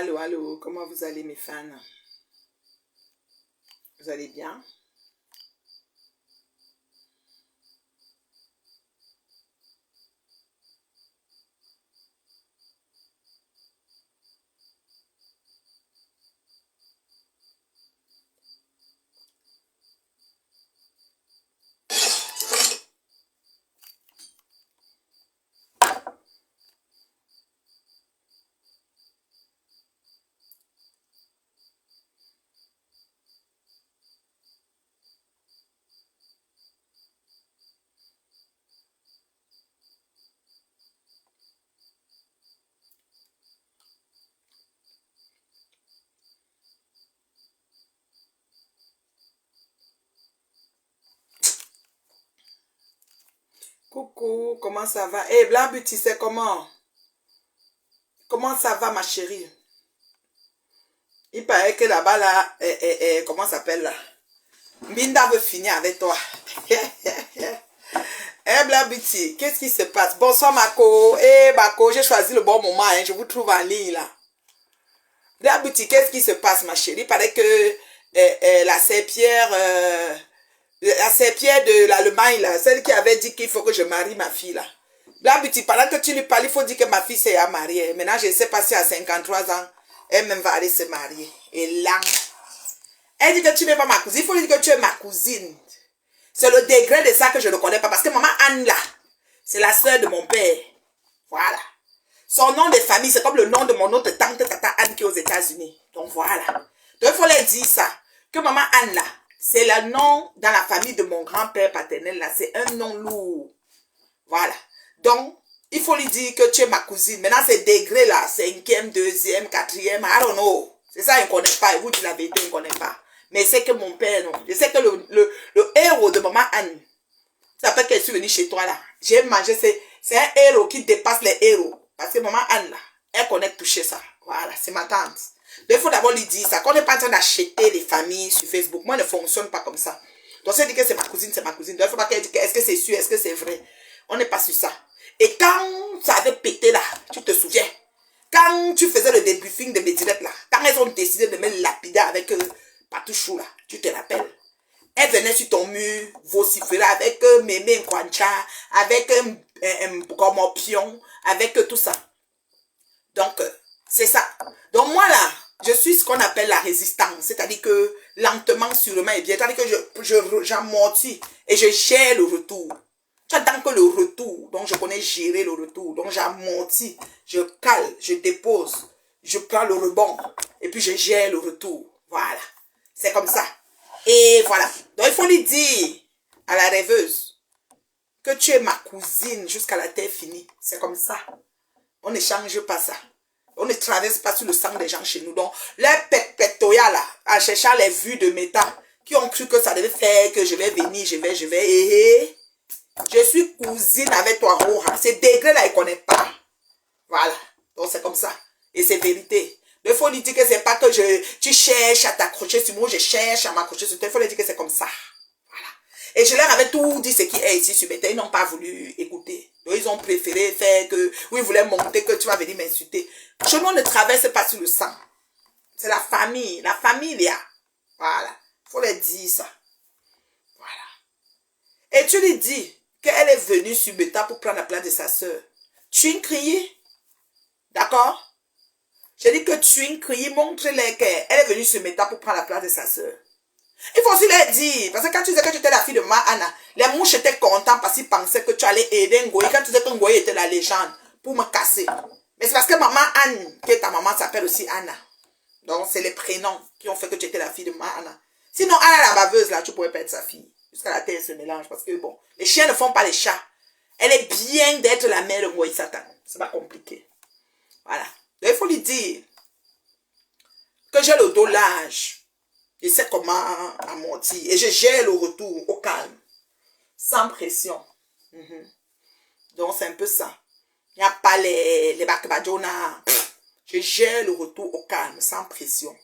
Allô, allô, comment vous allez mes fans? Vous allez bien? Coucou, comment ça va? Eh, Blanc Beauty, c'est comment? Comment ça va, ma chérie? Il paraît que là-bas, là, comment ça s'appelle là? Minda veut finir avec toi. Eh, Blanc Beauty, qu'est-ce qui se passe? Bonsoir, Mako. Eh, Mako, j'ai choisi le bon moment, hein. Je vous trouve en ligne, là. Blanc Beauty, qu'est-ce qui se passe, ma chérie? Il paraît que la serpillère... la serpillère de l'Allemagne, là, celle qui avait dit qu'il faut que je marie ma fille, là. Là, Beauty, pendant que tu lui parles, il faut dire que ma fille s'est mariée. Maintenant, je ne sais pas si à 53 ans, elle-même va aller se marier. Et là, elle dit que tu n'es pas ma cousine. Il faut lui dire que tu es ma cousine. C'est le degré de ça que je ne connais pas. Parce que maman Anne, là, c'est la sœur de mon père. Voilà. Son nom de famille, c'est comme le nom de mon autre tante, tata Anne, qui est aux États-Unis. Donc, voilà. Donc, il faut leur dire ça. Que maman Anne, là, c'est le nom dans la famille de mon grand-père paternel, là. C'est un nom lourd. Voilà. Donc, il faut lui dire que tu es ma cousine. Maintenant, c'est degré, là. 5e, 2e, 4e, I don't know. C'est ça, il ne connaît pas. Et vous, tu l'avez dit, il ne connaît pas. Mais c'est que mon père, non. Je sais que le héros de maman Anne, ça fait qu'elle est venue chez toi, là. J'ai mangé, c'est un héros qui dépasse les héros. Parce que maman Anne, là, elle connaît toucher ça. Voilà, c'est ma tante. Donc, il faut d'abord lui dire ça. Qu'on n'est pas en train d'acheter les familles sur Facebook. Moi, je ne fonctionne pas comme ça. Donc, si elle dit que c'est ma cousine, c'est ma cousine. Donc, il ne faut pas qu'elle dise est-ce que c'est sûr, est-ce que c'est vrai. On n'est pas sur ça. Et quand ça avait pété, là, tu te souviens, quand tu faisais le débriefing de mes directs, là, quand elles ont décidé de me lapider avec Patouchou, là, tu te rappelles. Elle venait sur ton mur, vociférer avec Mémé Nkwancha, avec Gomopion, avec tout ça. Donc, c'est ça. Donc, moi, là, je suis ce qu'on appelle la résistance. C'est-à-dire que lentement, sûrement et bien. C'est-à-dire que j'amortis et je gère le retour. J'attends que le retour. Donc, je connais gérer le retour. Donc, j'amortis, je cale, je dépose, je prends le rebond. Et puis, je gère le retour. Voilà. C'est comme ça. Et voilà. Donc, il faut lui dire à la rêveuse que tu es ma cousine jusqu'à la terre finie. C'est comme ça. On ne change pas ça. On ne traverse pas sur le sang des gens chez nous. Donc, les pectoya là, en cherchant les vues de méta, qui ont cru que ça devait faire que je vais venir, je vais. Je suis cousine avec toi, Roha. Ces degrés là, ils ne connaissent pas. Voilà. Donc, c'est comme ça. Et c'est vérité. Il faut lui dire que c'est pas que tu cherches à t'accrocher sur moi, je cherche à m'accrocher sur toi. Il faut lui dire que c'est comme ça. Voilà. Et je leur avais tout dit ce qui est ici sur Beta. Ils n'ont pas voulu écouter. Donc, ils ont préféré faire que, oui, ils voulaient monter, que tu vas venir m'insulter. Chez nous, on ne traverse pas sur le sang. C'est la famille. La famille, là. Voilà. Il faut leur dire ça. Voilà. Et tu lui dis qu'elle est venue sur Beta pour prendre la place de sa soeur. Tu crié. D'accord? J'ai dit que tu crié, montre-les qu'elle est venue sur Beta pour prendre la place de sa soeur. Il faut aussi leur dire, parce que quand tu disais que tu étais la fille de Ma Anna, les mouches étaient contents parce qu'ils pensaient que tu allais aider Ngoyi. Quand tu disais que Ngoyi était la légende pour me casser. Mais c'est parce que maman Anne, qui est ta maman, s'appelle aussi Anna. Donc c'est les prénoms qui ont fait que tu étais la fille de Ma Anna. Sinon, Anna la baveuse, là, tu pourrais pas être sa fille. Jusqu'à la terre se mélange. Parce que bon, les chiens ne font pas les chats. Elle est bien d'être la mère de Ngoyi Satan. C'est pas compliqué. Voilà. Donc il faut lui dire que j'ai le dos large. Je sais comment amortir. Et je gère le retour au calme. Sans pression. Donc, c'est un peu ça. Il n'y a pas les bakbadjona. Je gère le retour au calme, sans pression.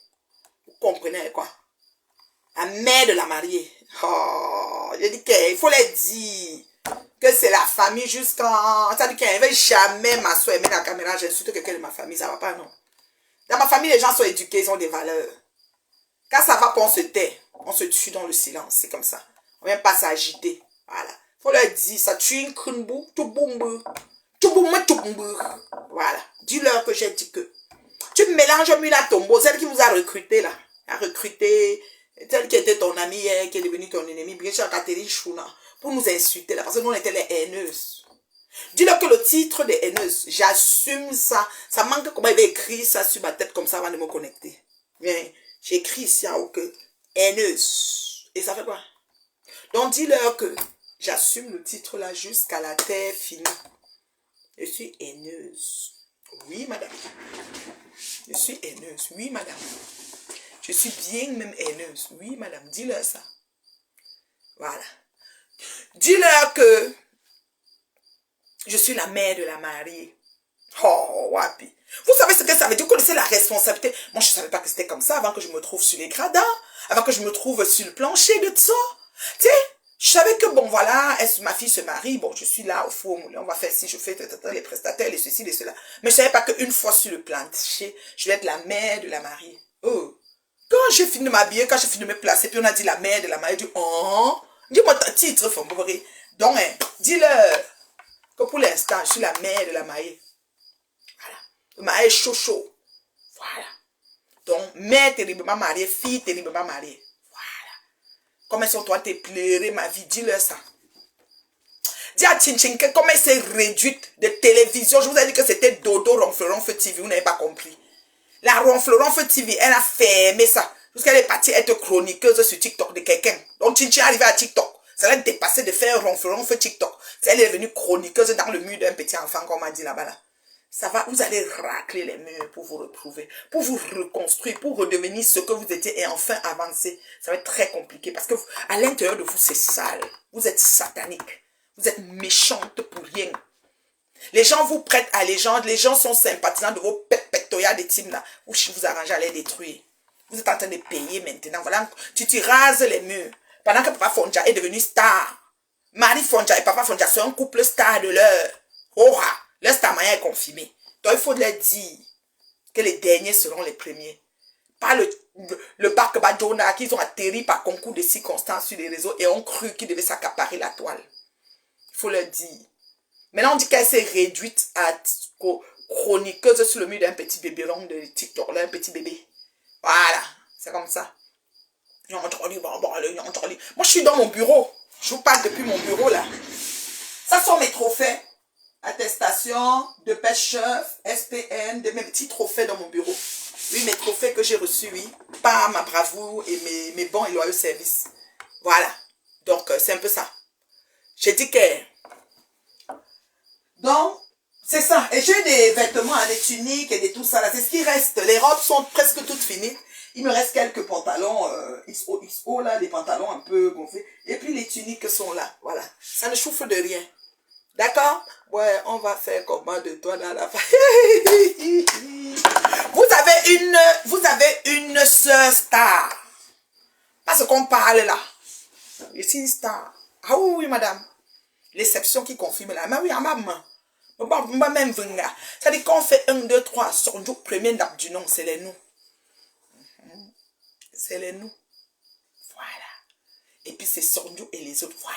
Vous comprenez quoi? La mère de la mariée. Oh, je dis qu'il faut les dire que c'est la famille jusqu'en... Ça dit qu'elle ne veut jamais m'asseoir et mettre la caméra. J'insulte quelqu'un de ma famille. Ça ne va pas, non. Dans ma famille, les gens sont éduqués, ils ont des valeurs. Quand ça va, on se tait. On se tue dans le silence. C'est comme ça. On ne vient pas s'agiter. Voilà. Faut leur dire, ça tue une krunbou, tout boum. Voilà. Dis-leur que j'ai dit que. Tu mélanges Muna Tombo, celle qui vous a recruté là. A recruté, celle qui était ton amie hier, qui est devenue ton ennemi, bien sûr, Catherine Chouna, pour nous insulter là, parce que nous on était les haineuses. Dis-leur que le titre des haineuses, j'assume ça. Ça manque comment il avait écrit ça sur ma tête comme ça avant de me connecter. Bien, j'ai écrit ici en haut que haineuse. Et ça fait quoi? Donc dis-leur que j'assume le titre là jusqu'à la terre finie. Je suis haineuse. Oui, madame. Je suis haineuse. Oui, madame. Je suis bien même haineuse. Oui, madame. Dis-leur ça. Voilà. Dis-leur que je suis la mère de la mariée. Oh, wapi. Vous savez ce que ça veut dire? Vous connaissez la responsabilité. Moi, je ne savais pas que c'était comme ça avant que je me trouve sur les gradins, avant que je me trouve sur le plancher de ça. Tu sais, je savais que, bon, voilà, ma fille se marie, bon, je suis là au four, on va faire ci, je fais les prestataires, les ceci, les cela. Mais je ne savais pas qu'une fois sur le plancher, je vais être la mère de la mariée. Oh. Quand j'ai fini de m'habiller, quand j'ai fini de me placer, puis on a dit la mère de la mariée, dit, oh, dis-moi ton titre, favori. Donc, hein, dis-leur que pour l'instant, je suis la mère de la mariée. Voilà. Le marié chaud. Voilà. Donc, mère terriblement mariée, fille terriblement mariée. Comment ils sont en train de pleurer ma vie, dis-leur ça. Dis à Tinchinke comment elle s'est réduite de télévision. Je vous ai dit que c'était Dodo Ronfleronfe TV, vous n'avez pas compris. La Ronfleronfe TV, elle a fermé ça. Jusqu'elle est partie être chroniqueuse sur TikTok de quelqu'un. Donc Tinchin est arrivée à TikTok. Ça l'a dépassé de faire Ronfleronfe TikTok. Elle est devenue chroniqueuse dans le mur d'un petit enfant, comme on m'a dit là-bas. Là. Ça va, vous allez racler les murs pour vous retrouver, pour vous reconstruire, pour redevenir ce que vous étiez et enfin avancer. Ça va être très compliqué parce que à l'intérieur de vous, c'est sale. Vous êtes satanique. Vous êtes méchante pour rien. Les gens vous prêtent allégeance, les gens sont sympathisants de vos pectorales des teams là. Vous arrangez à les détruire. Vous êtes en train de payer maintenant. Voilà, tu rases les murs. Pendant que Papa Fonja est devenu star. Marie Fonja et Papa Fonja sont un couple star de l'heure. Oh, le stamaya est confirmé. Donc il faut leur dire que les derniers seront les premiers. Pas le bac Badona qu'ils ont atterri par concours de circonstances sur les réseaux et ont cru qu'ils devaient s'accaparer la toile. Il faut leur dire. Maintenant on dit qu'elle s'est réduite à chroniqueuse sur le mur d'un petit bébé rond de TikTok, là, un petit bébé. Voilà, c'est comme ça. Moi je suis dans mon bureau. Je vous parle depuis mon bureau là. Ça sont mes trophées. Attestation de pêcheur, SPN, de mes petits trophées dans mon bureau. Oui, mes trophées que j'ai reçus, oui, par ma bravoure et mes bons et loyaux services. Voilà. Donc, c'est un peu ça. J'ai dit que... Donc, c'est ça. Et j'ai des vêtements, des tuniques et des tout ça là. C'est ce qui reste. Les robes sont presque toutes finies. Il me reste quelques pantalons XO là, des pantalons un peu gonflés. Et puis les tuniques sont là. Voilà. Ça ne chauffe de rien. D'accord? Ouais, on va faire comment de toi dans la famille. Vous avez une sœur star. Parce qu'on parle là. Je suis une star. Ah oui, madame. L'exception qui confirme là. Mais oui, à maman. Même venga. Ça dit qu'on fait 1, 2, 3. Son jour premier d'ab du nom, c'est les nous. C'est les nous. Voilà. Et puis c'est Sondiou et les autres. Voilà.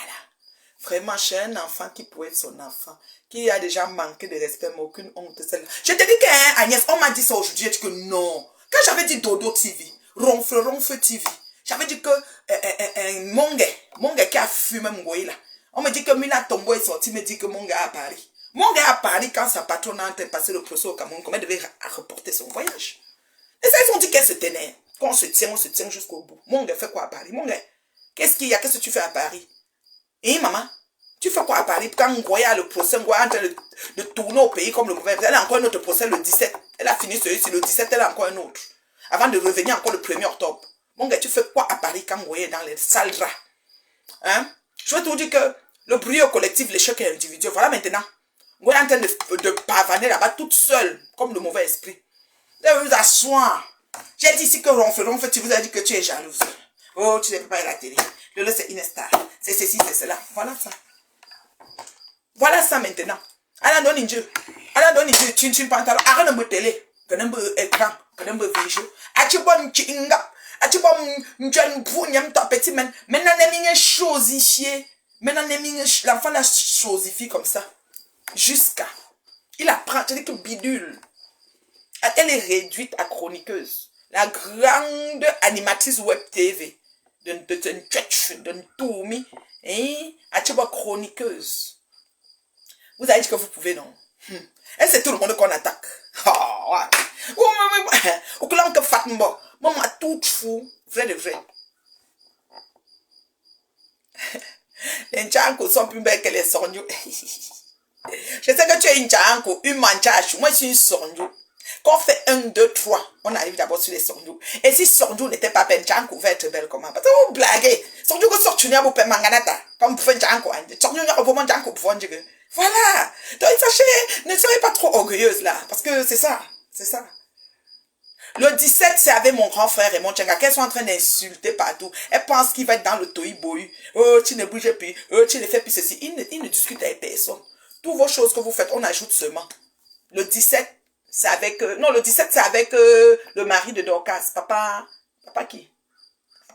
Vraiment, j'ai un enfant qui pourrait être son enfant, qui a déjà manqué de respect, mais aucune honte. Je te dis que Agnès, on m'a dit ça aujourd'hui, j'ai dit que non. Quand j'avais dit Dodo TV, Ronfle TV, j'avais dit que mon gars qui a fumé mon gars là, on me dit que Mina Tombo est sorti, me dit que mon gars à Paris. Mon gars à Paris, quand sa patronne a passé le procès au Cameroun, comment elle devait reporter son voyage. Et ça, ils ont dit qu'elle se tenait. Quand on se tient jusqu'au bout. Mon gars fait quoi à Paris? Mon gars, qu'est-ce qu'il y a? Qu'est-ce que tu fais à Paris? Et maman, tu fais quoi à Paris? Quand Ngoya a le procès, Ngoya est en train de tourner au pays comme le gouvernement. Elle a encore un autre procès le 17. Elle a fini celui-ci, le 17, elle a encore un autre. Avant de revenir encore le 1er octobre. Mon gars, tu fais quoi à Paris quand Ngoya est dans les sales draps? Hein? Je veux te dire que le bruit au collectif, l'échec est individuel. Voilà maintenant. Ngoya est en train de pavaner là-bas toute seule, comme le mauvais esprit. Vous devez vous asseoir. J'ai dit ici que Ronfle, tu vous as dit que tu es jalouse. Oh, tu ne peux pas aller à la télé. Le c'est une star. C'est ceci, c'est cela. Voilà ça. Voilà ça maintenant. Alors donne une Dieu. Alors donne une Dieu. Tu pantalon. Arrête de me télé. Que n'importe écran. L'enfant la chosifie comme ça. Jusqu'à. Il apprend, tu dis que bidule. Elle est réduite à chroniqueuse. La grande animatrice web TV. De Toumi. Et chroniqueuse. Vous avez dit que vous pouvez, non? Et c'est tout le monde qu'on attaque. Oh, ouais. Ou que l'on que Fatmbo. Maman, tout fou. Vrai de vrai. Les Nchanko sont plus belles que les Sornyou. Je sais que tu es une Nchanko, une Manchache. Moi, je suis une Sornyou. Quand on fait 1, 2, 3, on arrive d'abord sur les Sornyou. Et si Sornyou n'était pas belle, Nchanko va être belle comment? Parce que vous blaguez. Sornyou que Sornyou vous paie manganata. Comme vous faites Nchanko. Sornyou n'a pas vraiment Nchanko pour vendre. Voilà. Donc, sachez, ne soyez pas trop orgueilleuse là. Parce que c'est ça. C'est ça. Le 17, c'est avec mon grand frère et mon tchenga qu'elles sont en train d'insulter partout. Elles pensent qu'il va être dans le toïboï. Oh, tu ne bouges plus. Oh, tu ne fais plus ceci. Ils ne discutent avec personne. Toutes vos choses que vous faites, on ajoute seulement. Le 17, c'est avec... non, le 17, c'est avec le mari de Dorcas. Papa qui?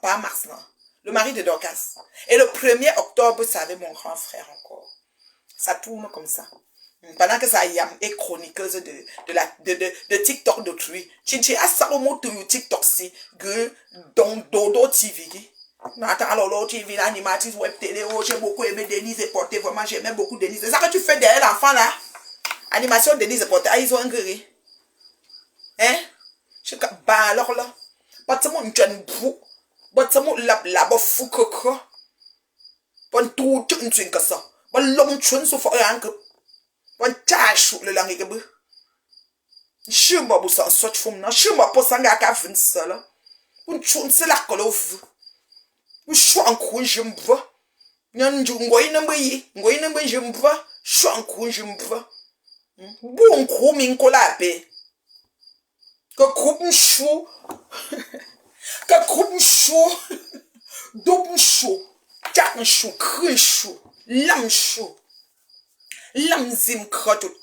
Papa Mars, non. Le mari de Dorcas. Et le 1er octobre, c'est avec mon grand frère encore. Ça tourne comme ça. Pendant que ça est chroniqueuse de TikTok d'autrui. Chinchi a ça au mot de TikTok si que Dodo TV. Attends, alors TV, l'animatrice web télé, oh, j'ai beaucoup aimé Denise et Porté, vraiment j'aimais beaucoup Denise. C'est ça que tu fais derrière l'enfant là? Animation Denise et Porté, ils ont un gris. Hein? Je sais bah alors là. Pas de mon jeune bou. Pas de mon labo fou coco. Pas de tout une twin que ça. Pas l'homme chun sauf un que. Bon tâche le langue que je me bouge en sorte femme non je me pose en gars qu'à 20 seul un chun c'est la colof un choix en coin je me vois n'en du ngoi n'embe je me vois choix en coin je me vois bon coup min colapé que coupe chou que coupe chou double chou quatre chou cru chou lam chou Lamzim krotout.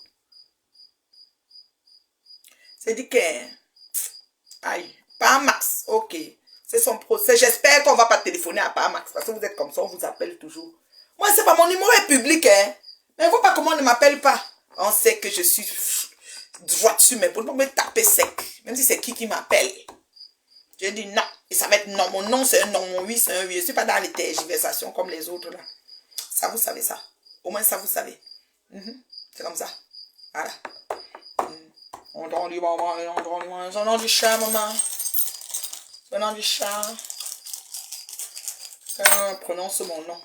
C'est dit que... Aïe. Pas Max. Ok. C'est son procès. J'espère qu'on va pas téléphoner à pas Max. Parce que vous êtes comme ça, on vous appelle toujours. Moi, c'est pas mon numéro est public, hein. Mais vous pas comment on ne m'appelle pas. On sait que je suis droite sur mes poules pour me taper sec. Même si c'est qui m'appelle. Je dis non. Et ça va être non. Mon nom, c'est un non. Mon oui, c'est un oui. Je suis pas dans les tergiversations comme les autres là. Ça, vous savez ça. Au moins, ça, vous savez. C'est comme ça. Voilà. On donne du maman, on donne du chat, maman. On donne du chat. Prononce mon nom.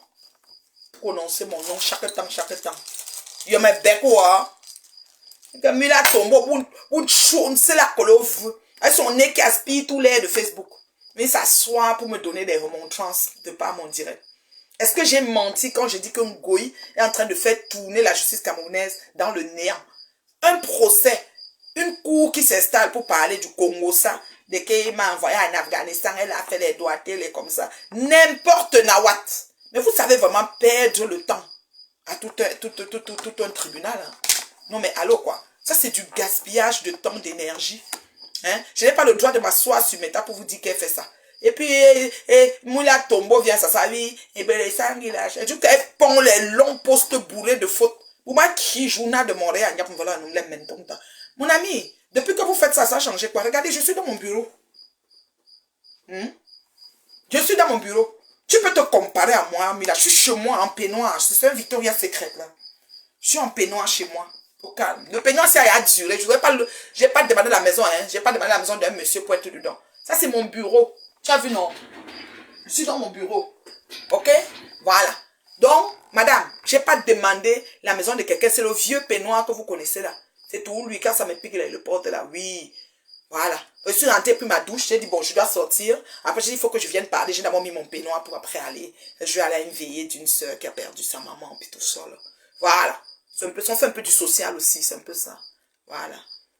Prononcez mon nom chaque temps, chaque temps. Yo me bec quoi. Comme il a tombé, vous c'est la colove. Avec son nez qui aspire tout l'air de Facebook. Mais ça soit pour me donner des remontrances de par mon direct. Est-ce que j'ai menti quand je dis qu'un Goï est en train de faire tourner la justice camerounaise dans le néant? Un procès, une cour qui s'installe pour parler du Congo, ça, de qu'il m'a envoyé en Afghanistan, elle a fait les doigts, elle est comme ça. N'importe nawat. Mais vous savez vraiment perdre le temps à tout un tribunal. Hein? Non mais allô quoi. Ça c'est du gaspillage de temps, d'énergie. Hein? Je n'ai pas le droit de m'asseoir sur mes tas pour vous dire qu'elle fait ça. Et puis, Moula Tombo vient ça, vie, et ben les sangues, là, et tout qu'elle pond les longs postes bourrés de fautes. Pour moi, qui journal de Montréal, nous l'aime maintenant. Mon ami, depuis que vous faites ça, ça a changé quoi? Regardez, je suis dans mon bureau. Je suis dans mon bureau. Tu peux te comparer à moi, mais là, je suis chez moi en peignoir. C'est un Victoria Secret, là. Je suis en peignoir chez moi. Au calme. Le peignoir, ça a duré. Je n'ai pas demandé la maison, hein. Je n'ai pas demandé la maison d'un monsieur pour être dedans. Ça, c'est mon bureau. Tu as vu, non? Je suis dans mon bureau. Ok? Voilà. Donc, madame, je n'ai pas demandé la maison de quelqu'un. C'est le vieux peignoir que vous connaissez là. C'est tout. Lui, quand ça me pique, il le porte là. Oui. Voilà. Je suis rentrée, puis ma douche. J'ai dit, bon, je dois sortir. Après, j'ai dit, il faut que je vienne parler. J'ai d'abord mis mon peignoir pour après aller. Je vais aller à une veillée d'une soeur qui a perdu sa maman, puis tout ça là. Voilà. On fait un peu du social aussi. C'est un peu ça. Voilà.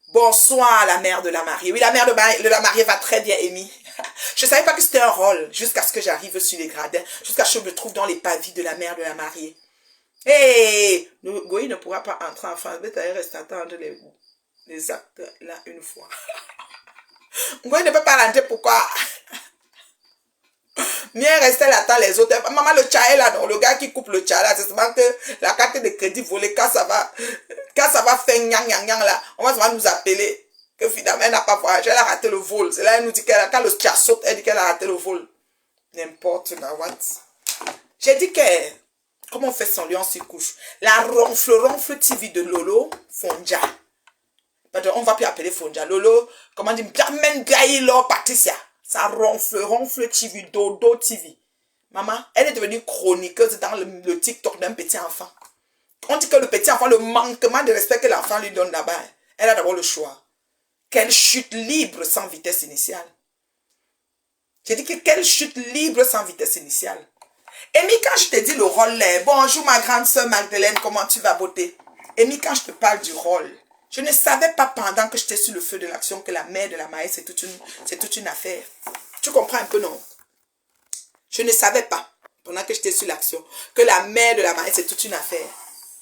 Bonsoir, la mère de la mariée. Oui, la mère de la mariée va très bien, Amy. Je ne savais pas que c'était un rôle, jusqu'à ce que j'arrive sur les gradins, jusqu'à ce que je me trouve dans les pavis de la mère de la mariée. Hé, Goï ne pourra pas entrer en France, mais tu reste attendre les actes là une fois. Moi, ne peut pas rentrer, pourquoi? Mieux rester là, attends les autres. Maman, le tcha est là, non? Le gars qui coupe le tcha là, c'est seulement que la carte de crédit volée, quand ça va faire nyang là, on va nous appeler. Que finalement, elle n'a pas voyagé, elle a raté le vol. C'est là, elle nous dit qu'elle, quand le tcha saute, elle dit qu'elle a raté le vol. N'importe quoi, J'ai dit que, comment on fait son lion s'y couche? La ronfle TV de Lolo, Fonja. Pardon, on va plus appeler Fonja. Lolo, comment dire, Gamen Gaïlo Patricia. Ça ronfle TV, Dodo TV. Maman, elle est devenue chroniqueuse dans le TikTok d'un petit enfant. On dit que le petit enfant, le manquement de respect que l'enfant lui donne là-bas, elle a d'abord le choix. Qu'elle chute libre sans vitesse initiale. J'ai dit que quelle chute libre sans vitesse initiale. Amy, quand je te dis le rôle, bonjour ma grande soeur Magdeleine, comment tu vas beauté? Amy, quand je te parle du rôle, je ne savais pas pendant que j'étais sur le feu de l'action que la mère de la maïs, c'est toute une affaire. Tu comprends un peu, non? Je ne savais pas, pendant que j'étais sur l'action, que la mère de la maïs, c'est toute une affaire.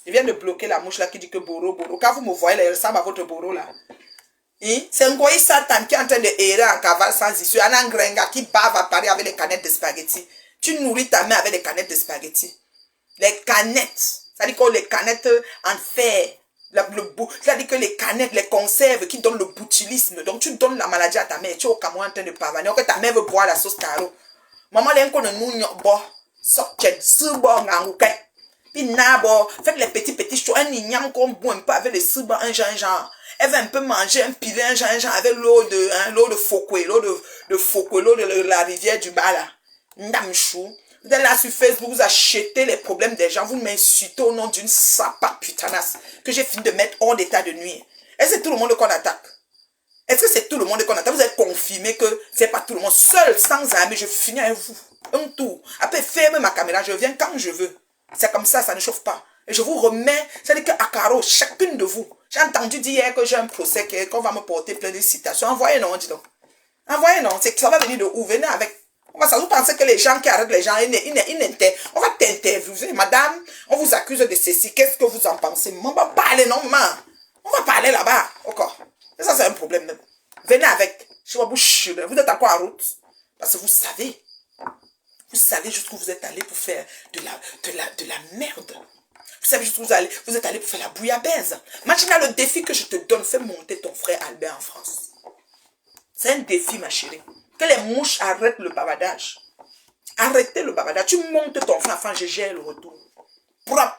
Je viens de bloquer la mouche là qui dit que Boro, Boro. Quand vous me voyez, elle ressemble à votre Boro là. C'est un goy Satan qui est en train de errer en cavale sans issue. Un angrenga qui bave à Paris avec les canettes de spaghettis. Tu nourris ta mère avec les canettes de spaghettis. Les canettes. Ça dit que les canettes en fer. Ça dit que les canettes, les conserves qui donnent le botulisme. Donc tu donnes la maladie à ta mère. Tu es au Cameroun en train de pavaner. Que ta mère veut boire la sauce caro. Maman, elle est nous bo. Sortez. Subo ngangouke. Puis nabo. Faites les petits choux. Un ignam qu'on boit un peu avec les subo un genre. Elle va un peu manger un pilet, un genre avec l'eau de Fokwe, l'eau de Fokwe, l'eau de la rivière du bas là. Ndamchou. Vous êtes là sur Facebook, vous achetez les problèmes des gens, vous m'insultez au nom d'une sapa putanasse que j'ai fini de mettre hors d'état de nuire. Est-ce que c'est tout le monde qu'on attaque? Est-ce que c'est tout le monde qu'on attaque? Vous êtes confirmé que c'est pas tout le monde. Seul, sans armée, je finis avec vous. Un tour. Après, ferme ma caméra, je viens quand je veux. C'est comme ça ne chauffe pas. Et je vous remets, c'est-à-dire qu'à carreau, chacune de vous. J'ai entendu dire hier que j'ai un procès, qu'on va me porter plein de citations. Envoyez non, dis donc. Envoyez non, c'est que ça va venir de où? Venez avec. On va ça, vous pensez que les gens qui arrêtent les gens, on va t'interviewer. Madame, on vous accuse de ceci. Qu'est-ce que vous en pensez? On va parler, non, maman. On va parler là-bas. Encore. Et ça, c'est un problème même. Venez avec. Je vais vous êtes encore en route. Parce que vous savez. Vous savez jusqu'où vous êtes allé pour faire de la merde. Vous savez jusqu'où vous êtes allé pour faire la bouillabaisse. Imagine le défi que je te donne. Fais monter ton frère Albert en France. C'est un défi, ma chérie. Que les mouches arrêtent le bavardage. Arrêtez le bavardage. Tu montes ton frère, enfin, je gère le retour. Propre.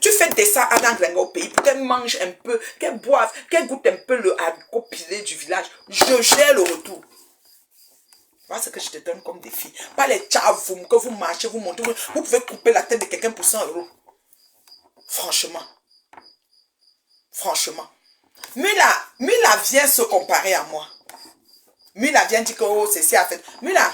Tu fais descendre Anna Grenga au pays pour qu'elle mange un peu, qu'elle boive, qu'elle goûte un peu le haricot pilé du village. Je gère le retour. Voilà ce que je te donne comme défi. Pas les tchavoum que vous marchez, vous montez. Vous pouvez couper la tête de quelqu'un pour 100 €. Franchement. Franchement. Mila vient se comparer à moi. Mila vient dire que oh, c'est ça. Mila,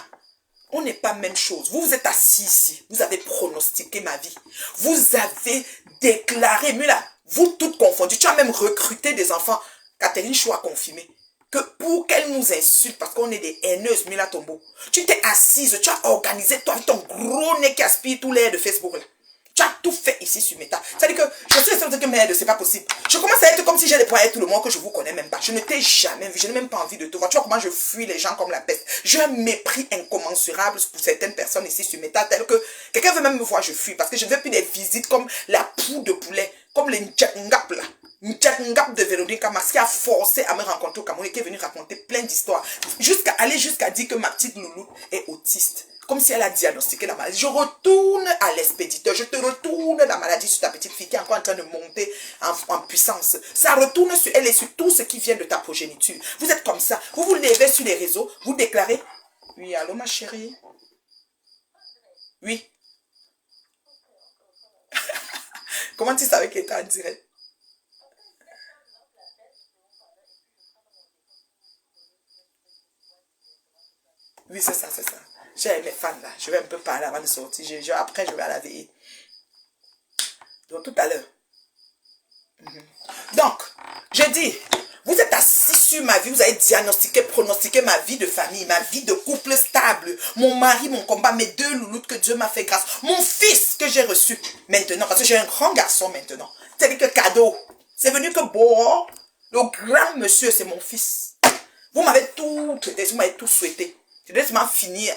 on n'est pas même chose. Vous êtes assis ici. Vous avez pronostiqué ma vie. Vous avez déclaré, Mila, vous toutes confondues. Tu as même recruté des enfants. Catherine Chou a confirmé que pour qu'elle nous insulte, parce qu'on est des haineuses, Mila Tombo, tu t'es assise, tu as organisé, toi, avec ton gros nez qui aspire tout l'air de Facebook là. Tu as tout fait ici sur Meta. C'est-à-dire que je suis sûre que merde, c'est pas possible. Je commence à être comme si j'ai des poignets tout le monde que je vous connais même pas. Je ne t'ai jamais vu, je n'ai même pas envie de te voir. Tu vois comment je fuis les gens comme la peste. J'ai un mépris incommensurable pour certaines personnes ici sur Meta, tel que quelqu'un veut même me voir, je fuis. Parce que je ne veux plus des visites comme la poux de poulet, comme les N'Tchangap là. N'Tchangap de Véronique Kamas qui a forcé à me rencontrer au Cameroun et qui est venu raconter plein d'histoires. Aller jusqu'à dire que ma petite Loulou est autiste. Comme si elle a diagnostiqué la maladie. Je retourne à l'expéditeur. Je te retourne la maladie sur ta petite fille qui est encore en train de monter en puissance. Ça retourne sur elle et sur tout ce qui vient de ta progéniture. Vous êtes comme ça. Vous vous levez sur les réseaux. Vous déclarez. Oui, allô ma chérie. Oui. Comment tu savais qu'elle était en direct? Oui, c'est ça, c'est ça. J'ai mes fans là. Je vais un peu parler avant de sortir. Après, je vais à la veille. Donc, tout à l'heure. Donc, je dis, vous êtes assis sur ma vie. Vous avez diagnostiqué, pronostiqué ma vie de famille, ma vie de couple stable. Mon mari, mon combat, mes 2 louloutes que Dieu m'a fait grâce. Mon fils que j'ai reçu maintenant. Parce que j'ai un grand garçon maintenant. C'est-à-dire que cadeau. C'est venu que bon, le grand monsieur, c'est mon fils. Vous m'avez tout traité, vous m'avez tout souhaité. Je devais seulement finir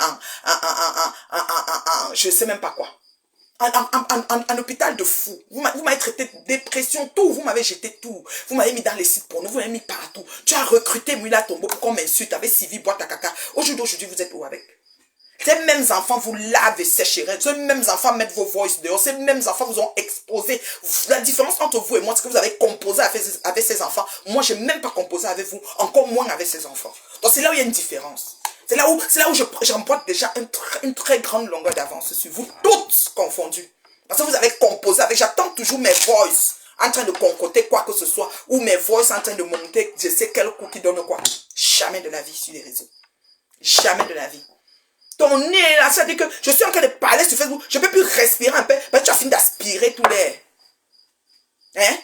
je ne sais même pas quoi. En hôpital de fou. Vous m'avez traité de dépression, tout. Vous m'avez jeté tout. Vous m'avez mis dans les sites porno, vous m'avez mis partout. Tu as recruté Mouila Tombo pour qu'on m'insulte avec Sylvie boîte à caca. Aujourd'hui, vous êtes où avec? Ces mêmes enfants vous lavent et sécherez. Ces mêmes enfants mettent vos voices dehors. Ces mêmes enfants vous ont exposé. La différence entre vous et moi, c'est que vous avez composé avec ces enfants. Moi, je n'ai même pas composé avec vous. Encore moins avec ces enfants. Donc, c'est là où il y a une différence. C'est là où je remporte déjà une très grande longueur d'avance sur vous, toutes confondues. Parce que vous avez composé avec, j'attends toujours mes voices en train de concoter quoi que ce soit, ou mes voices en train de monter, je sais quel coup qui donne quoi. Jamais de la vie sur les réseaux. Jamais de la vie. Ton nez là, ça dit que je suis en train de parler sur Facebook, je ne peux plus respirer un peu, mais tu as fini d'aspirer tout l'air. Hein?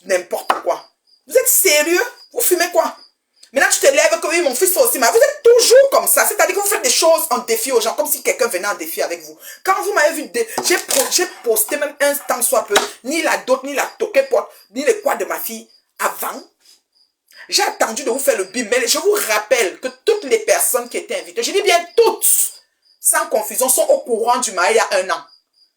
N'importe quoi. Vous êtes sérieux? Vous fumez quoi? Maintenant tu te lèves que oui, mon fils aussi, mais vous êtes toujours comme ça, c'est-à-dire que vous faites des choses en défi aux gens, comme si quelqu'un venait en défi avec vous. Quand vous m'avez vu, j'ai posté même un temps soit peu, ni la dot, ni la toquée porte, ni les quoi de ma fille avant. J'ai attendu de vous faire le bim, mais je vous rappelle que toutes les personnes qui étaient invitées, je dis bien toutes, sans confusion, sont au courant du mariage il y a 1 an.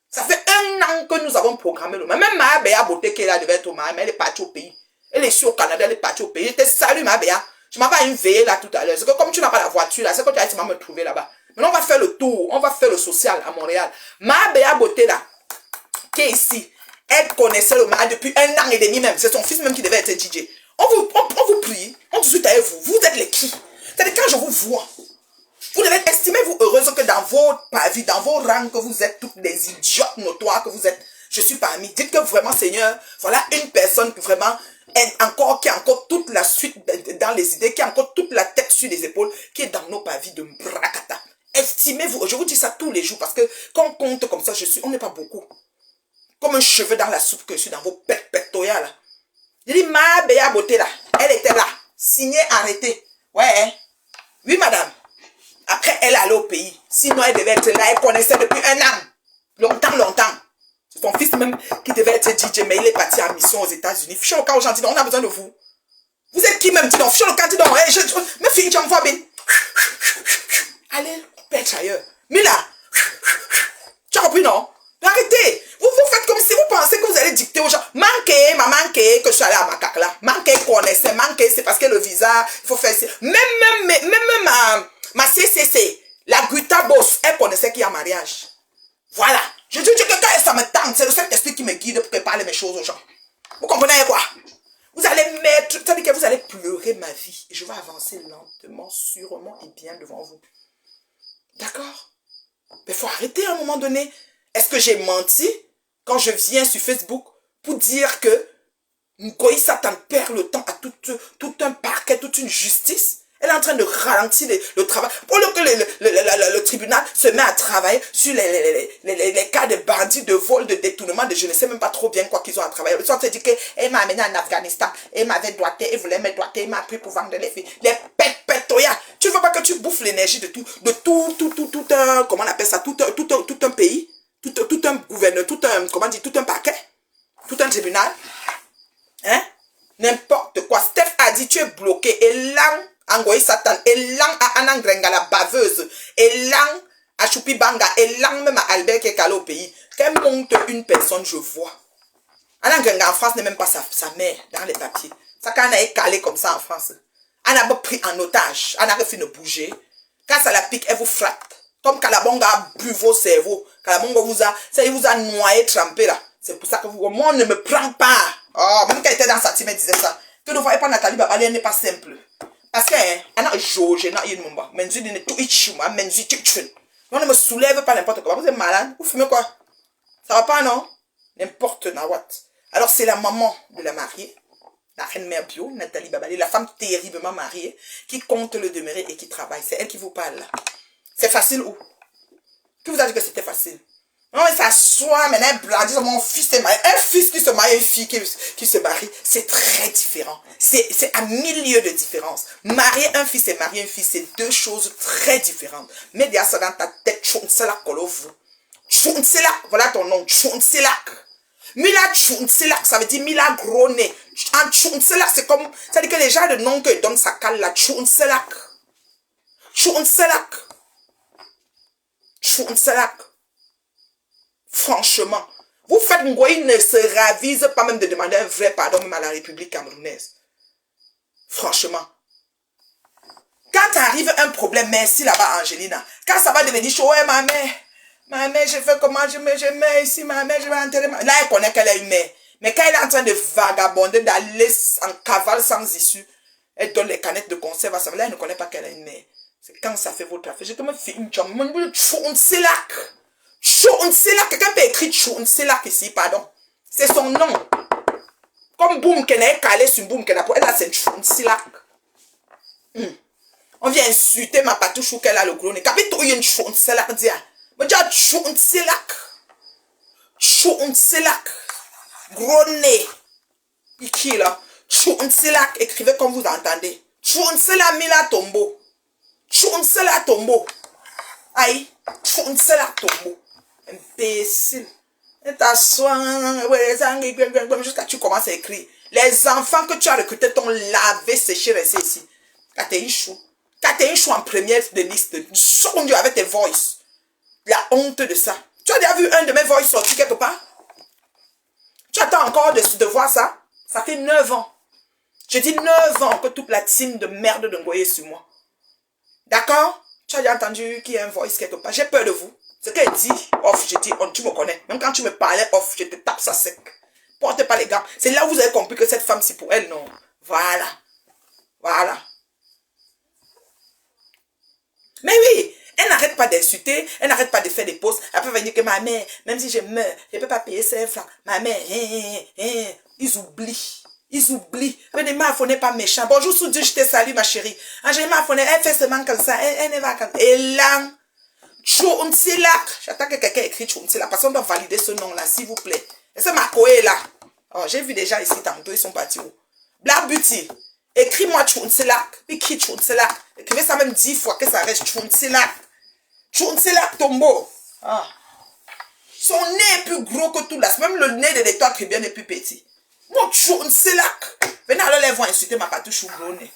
Ça fait 1 an que nous avons programmé le mariage. Même Maya Béa Beauté qui est là devait être au mariage, mais elle est partie au pays. Elle est ici au Canada, elle est partie au pays. Je te salue Maya Béa. Je m'en vais à une veillée là tout à l'heure. C'est que comme tu n'as pas la voiture là, c'est que tu vas me trouver là-bas. Maintenant on va faire le tour, on va faire le social à Montréal. Maya Béa Beauté là, qui est ici, elle connaissait le mariage depuis 1 an et demi même. C'est son fils même qui devait être DJ. On vous prie, on discute avec vous. Vous êtes les qui? C'est-à-dire quand je vous vois, vous devez estimer vous heureuse que dans vos pavis, dans vos rangs, que vous êtes toutes des idiotes notoires, que vous êtes, je suis parmi. Dites que vraiment Seigneur, voilà une personne qui vraiment qui a encore toute la suite dans les idées, qui a encore toute la tête sur les épaules, qui est dans nos pavis de bracata. Estimez-vous, je vous dis ça tous les jours, parce que quand on compte comme ça, on n'est pas beaucoup. Comme un cheveu dans la soupe que je suis dans vos pectorales là. Je dis, ma Béa Beauté là, elle était là, signée, arrêtée. Ouais, hein? Oui madame. Après, elle allait au pays. Sinon, elle devait être là, elle connaissait depuis 1 an. Longtemps. C'est son fils même qui devait être DJ, mais il est parti en mission aux États-Unis. Fichez le cas aux gens, dis donc, on a besoin de vous. Vous êtes qui même, dis donc, fichez le cas, dis donc, me finis, tu m'envoies bien. Allez, pêche ailleurs. Mila, tu as compris, non? Arrêtez. Vous faites comme si vous pensez que vous allez dicter aux gens. Manquez que je suis allé à Macaque là. Manquez, connaissez, manquez, c'est parce que le visa, il faut faire ça. Même ma CCC, la Guita Boss, elle connaissait qu'il y a mariage. Voilà. Je dis que quand ça me tente, c'est le Saint-Esprit qui me guide pour préparer mes choses aux gens. Vous comprenez quoi? Vous allez mettre, c'est-à-dire que vous allez pleurer ma vie. Et je vais avancer lentement, sûrement et bien devant vous. D'accord? Mais il faut arrêter à un moment donné. Est-ce que j'ai menti quand je viens sur Facebook pour dire que Ngoï Satan perd le temps à tout un parquet, toute une justice? Elle est en train de ralentir le travail. Pour que le tribunal se met à travailler sur les cas de bandits, de vol, de détournement, de je ne sais même pas trop bien quoi qu'ils ont à travailler. Ils sont en train de dire qu'elle m'a amené en Afghanistan, elle m'avait doigté, elle voulait me doigter, elle m'a pris pour vendre les filles. Les pètoyas. Tu ne veux pas que tu bouffes l'énergie de tout un, comment on appelle ça, tout un pays, tout un gouverneur, tout un paquet, tout un tribunal. Hein? N'importe quoi. Steph a dit, tu es bloqué. Et là, Ngoï Satan, et là, à Anangrenga, la baveuse, et là, à Choupibanga, et là, même à Albert qui est calé au pays. Qu'elle monte une personne, je vois. Anangrenga en France n'est même pas sa mère dans les papiers. Ça, quand elle est calée comme ça en France, elle a pris en otage, elle a fait de bouger. Quand ça la pique, elle vous frappe. Comme Kalabonga a bu vos cerveaux. Kalabonga vous a noyé, trempé là. C'est pour ça que vous, moi, on ne me prend pas. Oh, même quand elle était dans sa team, elle disait ça. Que ne voyez pas Nathalie Babali, elle n'est pas simple. Parce qu'elle a jaugé, elle a eu une mumba. Menzu dit tout itchuma, menzu tchun. On ne me soulève pas n'importe quoi. Vous êtes malade? Vous fumez quoi? Ça va pas, non? N'importe nawat. Alors, c'est la maman de la mariée, la reine mère bio, Nathalie Babali, la femme terriblement mariée, qui compte le demeurer et qui travaille. C'est elle qui vous parle là. C'est facile où? Qui vous a dit que c'était facile? Non, mais ça soit maintenant, mon fils est marié. Un fils qui se marie, une fille qui se marie, c'est très différent. C'est à 1000 lieues de différence. Marier un fils et marier une fille, c'est 2 choses très différentes. Mets déjà ça dans ta tête, Tchounsela Kolovu. Tchounsela, voilà ton nom, Tchounsela. Mila Tchounsela, ça veut dire Mila gros nez. En Tchounselak, c'est comme... Ça dit que les gens, le nom que donnent, ça cale là. Tchounselak. Tchounselak. Tchounselak. Franchement. Vous faites Ngoï ne se ravise pas même de demander un vrai pardon même à la République camerounaise. Franchement. Quand arrive un problème, merci là-bas, Angelina. Quand ça va devenir chaud, ouais, ma mère, je fais comment, je mets ici, ma mère, je vais enterrer ma... Là, elle connaît qu'elle a une mère. Mais quand elle est en train de vagabonder, d'aller en cavale sans issue, elle donne les canettes de conserve à sa mère. Là, elle ne connaît pas qu'elle a une mère. C'est quand ça fait votre affaire. Je te me fais une chambre. Tchounselak. Tchounselak. Quelqu'un peut écrire Tchounselak ici, pardon. C'est son nom. Comme Boum Kena est calé sur Boum Kena. Elle a c'est Tchounselak. On vient insulter ma patouchou qu'elle a le gros nez. Capito, il y a une Tchounselak, dia. Mais dis Tchounselak. Tchounselak. Gros nez. Qui là? Tchounselak. Écrivez comme vous entendez. Tchounselak Mila Tombo. Tchounselak Tombo. Aïe. Tchounselak Tombo. Imbécile. Et t'assois. Jusqu'à tu commences à écrire. Les enfants que tu as recrutés t'ont lavé, séché, resté ici. Katéichou. Katéichou en première de liste. Son Dieu avec tes voices. La honte de ça. Tu as déjà vu un de mes voices sortir quelque part? Tu attends encore de voir ça? Ça fait 9 ans. Je dis 9 ans que toute la team de merde de Ngoye est sur moi. D'accord? Tu as déjà entendu qu'il y a un voice quelque part? J'ai peur de vous. Ce qu'elle dit off, je dis on, tu me connais. Même quand tu me parlais off, je te tape ça sec. Portez pas les gants. C'est là où vous avez compris que cette femme, c'est pour elle, non? Voilà. Voilà. Mais oui, elle n'arrête pas d'insulter, elle n'arrête pas de faire des posts. Elle peut venir que ma mère, même si je meurs, je ne peux pas payer 5 francs. Ma mère, ils oublient. Ils oublient. Venez-moi, n'est pas méchant. Bonjour, sous Dieu, je te salue, ma chérie. Angélique, elle fait seulement comme ça. Elle ne va comme ça. Et là, Tchounselak. J'attends que quelqu'un écrit Tchounselak parce qu'on doit valider ce nom-là, s'il vous plaît. Et c'est ma coé là. Oh, j'ai vu des gens ici tantôt, ils sont partis où? Black Beauty. Écris-moi Tchounselak. Écris Tchounselak. Écrivez ça même 10 fois que ça reste Tchounselak. Tchounselak Tombo. Ah. Son nez est plus gros que tout là. Même le nez de l'étoile Tribien est plus petit. Mon Tchounselak. Venez alors les voir insulter ma patouche ou gros nez.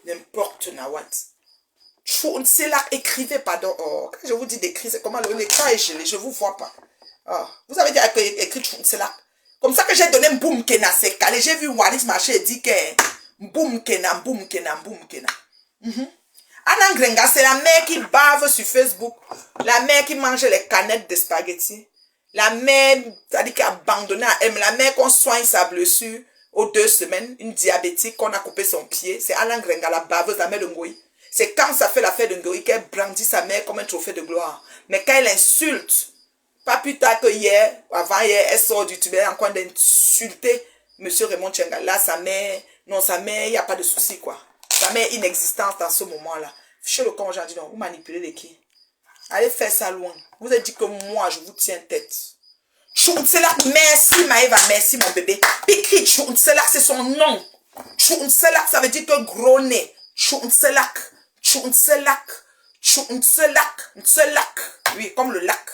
N'importe nawat. Tchounselak, écrivez, pardon. Oh, quand je vous dis d'écrire, c'est comment l'écran est gelé. Je ne vous vois pas. Oh. Vous avez déjà écrit Tchounselak. Comme ça que j'ai donné Mboum Kena, c'est calé. J'ai vu Waris marcher et dit que Mboum Kena, Mboum Kena, Mboum Kena. Anna Grenga, c'est la mère qui bave sur Facebook. La mère qui mange les canettes de spaghetti. La mère, c'est-à-dire qui a abandonné à M. La mère qu'on soigne sa blessure aux 2 semaines. Une diabétique qu'on a coupé son pied. C'est Anna Grenga, la baveuse, la mère de Ngoï. C'est quand ça fait l'affaire de Ngoï qu'elle brandit sa mère comme un trophée de gloire. Mais quand elle insulte, pas plus tard que hier, avant hier, elle sort du tunnel en train d'insulter M. Raymond Tchenga. Là, sa mère, non, sa mère, il n'y a pas de souci, quoi. Sa mère est inexistante dans ce moment-là. Fichez le camp, j'ai dit non, vous manipulez les qui? Allez faire ça loin. Vous avez dit que moi, je vous tiens tête. Tchounselak, merci Maëva, merci mon bébé. Pikri Tchounselak, c'est son nom. Tchounselak, ça veut dire que gros nez. Tchounselak, Tchounselak, Tchounselak, Tchounselak. Oui, comme le lac.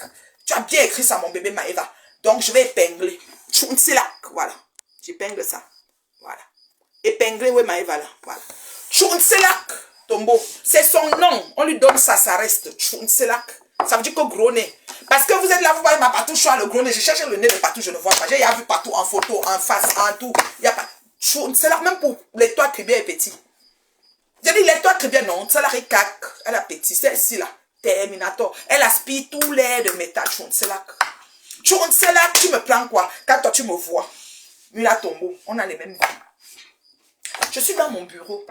Tu as bien écrit ça, mon bébé Maëva. Donc, je vais épingler. Tchounselak, voilà. J'épingle ça. Voilà. Épingler, oui, Maëva, là. Voilà. Tchounselak, Tombo. C'est son nom. On lui donne ça, ça reste. Tchounselak. Ça veut dire que gros nez. Parce que vous êtes là, vous voyez ma patouche, le gros nez. Je cherche le nez de patouche, je ne vois pas. J'ai vu partout en photo, en face, en tout. Il n'y a pas. Tchounselak, même pour l'étoile Tribien est petit. J'ai dit l'étoile Tribien, non. Tchounselak est cac. Elle a petit. Celle-ci, là. Terminator. Elle aspire tout l'air de métal. Tchounselak. Tchounselak, tu me prends quoi? Quand toi, tu me vois. Mila Tombo. On a les mêmes goûts. Je suis dans mon bureau.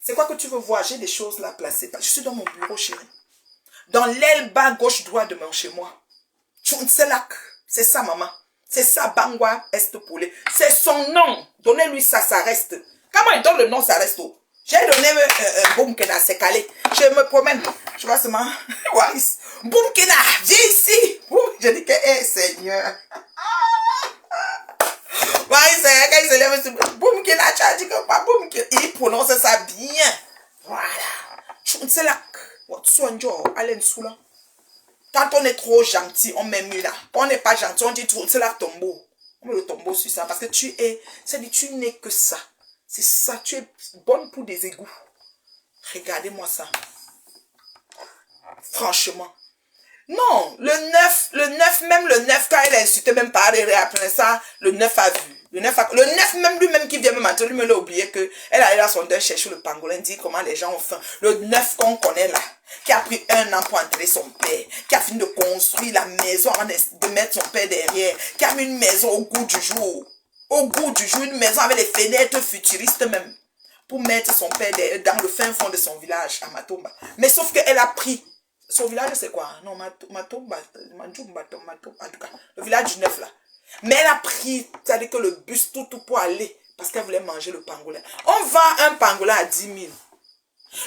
C'est quoi que tu veux voir? J'ai des choses là placées. Je suis dans mon bureau, chérie. Dans l'aile bas gauche droit de mon chez moi. Tchounselak. C'est ça, maman. C'est ça, Bangwa Est Poulet. C'est son nom. Donnez-lui ça, ça reste. Quand moi, il donne le nom, ça reste où? J'ai donné un boum kena, c'est calé. Je me promène. Je vois seulement. Waris. Boum kena, viens ici. Je dis que, hé, Seigneur. Waris, quand il se lève, c'est boum kena, tu as dit que pas boum kena. Il prononce ça bien. Voilà. Tchounselak. Allez, là. Quand on est trop gentil, on met mieux là. Quand on n'est pas gentil, on dit Tchounselak Tombo. On met le tombeau sur ça parce que tu es, c'est-à-dire tu n'es que ça. C'est ça, tu es bonne pour des égouts. Regardez-moi ça. Franchement. Non, le 9, même le 9, quand elle a insulté même par après ça, le 9 a vu. Le 9 même lui-même qui vient me mentir, lui-même l'a oublié que elle allait dans son deuil chercher le pangolin, dit comment les gens ont faim. Le 9 qu'on connaît là, qui a pris 1 an pour enterrer son père, qui a fini de construire la maison avant de mettre son père derrière, qui a mis une maison au goût du jour. Au goût du jour, une maison avec les fenêtres futuristes même, pour mettre son père dans le fin fond de son village, à Matomba. Mais sauf qu'elle a pris. Son village, c'est quoi? Non, Matomba, en tout cas, le village du 9 là. Mais elle a pris, c'est-à-dire que le bus tout pour aller, parce qu'elle voulait manger le pangolin. On vend un pangolin à 10 000.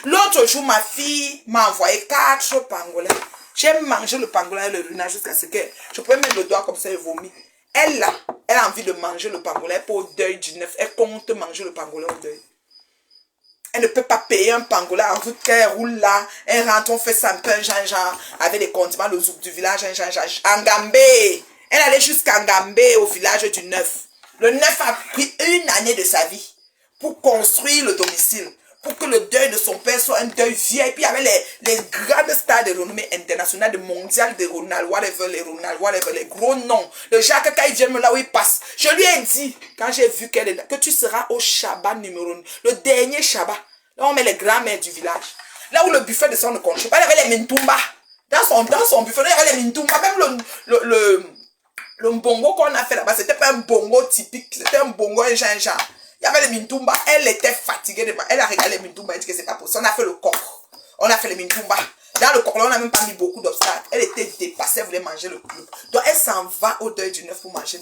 L'autre jour, ma fille m'a envoyé 4 pangolins. J'ai mangé le pangolin et le renard jusqu'à ce que je pouvais mettre le doigt comme ça et vomir. Elle a envie de manger le pangolin pour le deuil du 9. Elle compte manger le pangolin au deuil. Elle ne peut pas payer un pangolin en route qu'elle roule là. Elle rentre, on fait ça un peu, genre, avec les condiments, le zouk du village, en Gambé. Elle allait jusqu'à Ngambé, au village du 9. Le 9 a pris 1 année de sa vie pour construire le domicile, pour que le deuil de son père soit un deuil vieux. Et puis il y avait les grandes stars de renommée internationale, de mondial, de Ronald, whatever, les gros noms. Le Jacques, quand il vient là où il passe, je lui ai dit, quand j'ai vu qu'elle est là, que tu seras au Shabbat numéro 1, le dernier Shabbat. Là, on met les grands-mères du village. Là où le buffet de son ne compte pas, il y avait les mintumba. Dans son buffet, il y avait les mintumba. Même le bongo qu'on a fait là-bas, c'était pas un bongo typique, c'était un bongo genre. Il y avait les mintumba, elle était fatiguée. Elle a regardé les mintumba, elle dit que c'est pas possible. On a fait le coq, on a fait les mintumba. Dans le coq, là, on n'a même pas mis beaucoup d'obstacles. Elle était dépassée, elle voulait manger le club. Donc elle s'en va au deuil du 9 pour manger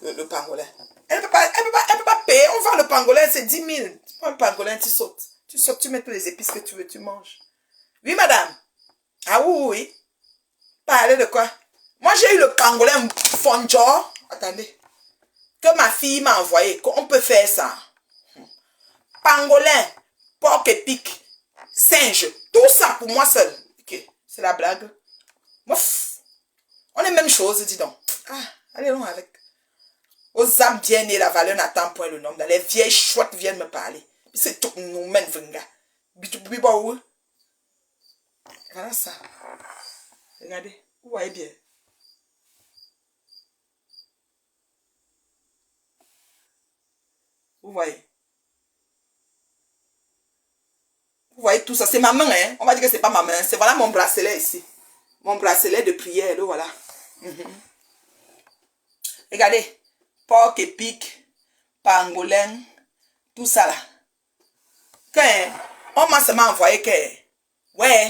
le pangolin. Elle ne peut pas payer. On vend le pangolin, c'est 10 000. Tu prends un pangolin, tu sautes. Tu sautes, tu mets toutes les épices que tu veux, tu manges. Oui, madame. Ah oui. Parlez de quoi? Moi, j'ai eu le pangolin fonjo. Attendez. Que ma fille m'a envoyé. On peut faire ça. Pangolin, porc épic, singe. Tout ça pour moi seul. Ok. C'est la blague. Ouf. On est même chose, dis donc. Ah, allez, on avec. Aux âmes bien nées, la valeur n'attend point le nom. Les vieilles chouettes viennent me parler. C'est tout nous mène venga. Voilà ça. Regardez. Vous voyez bien. Vous voyez. Vous voyez tout ça. C'est ma main, hein. On va dire que c'est pas ma main. C'est voilà mon bracelet ici. Mon bracelet de prière, là, voilà. Regardez. Porc épic, pangolin, tout ça là. Quand on m'a seulement envoyé que, ouais,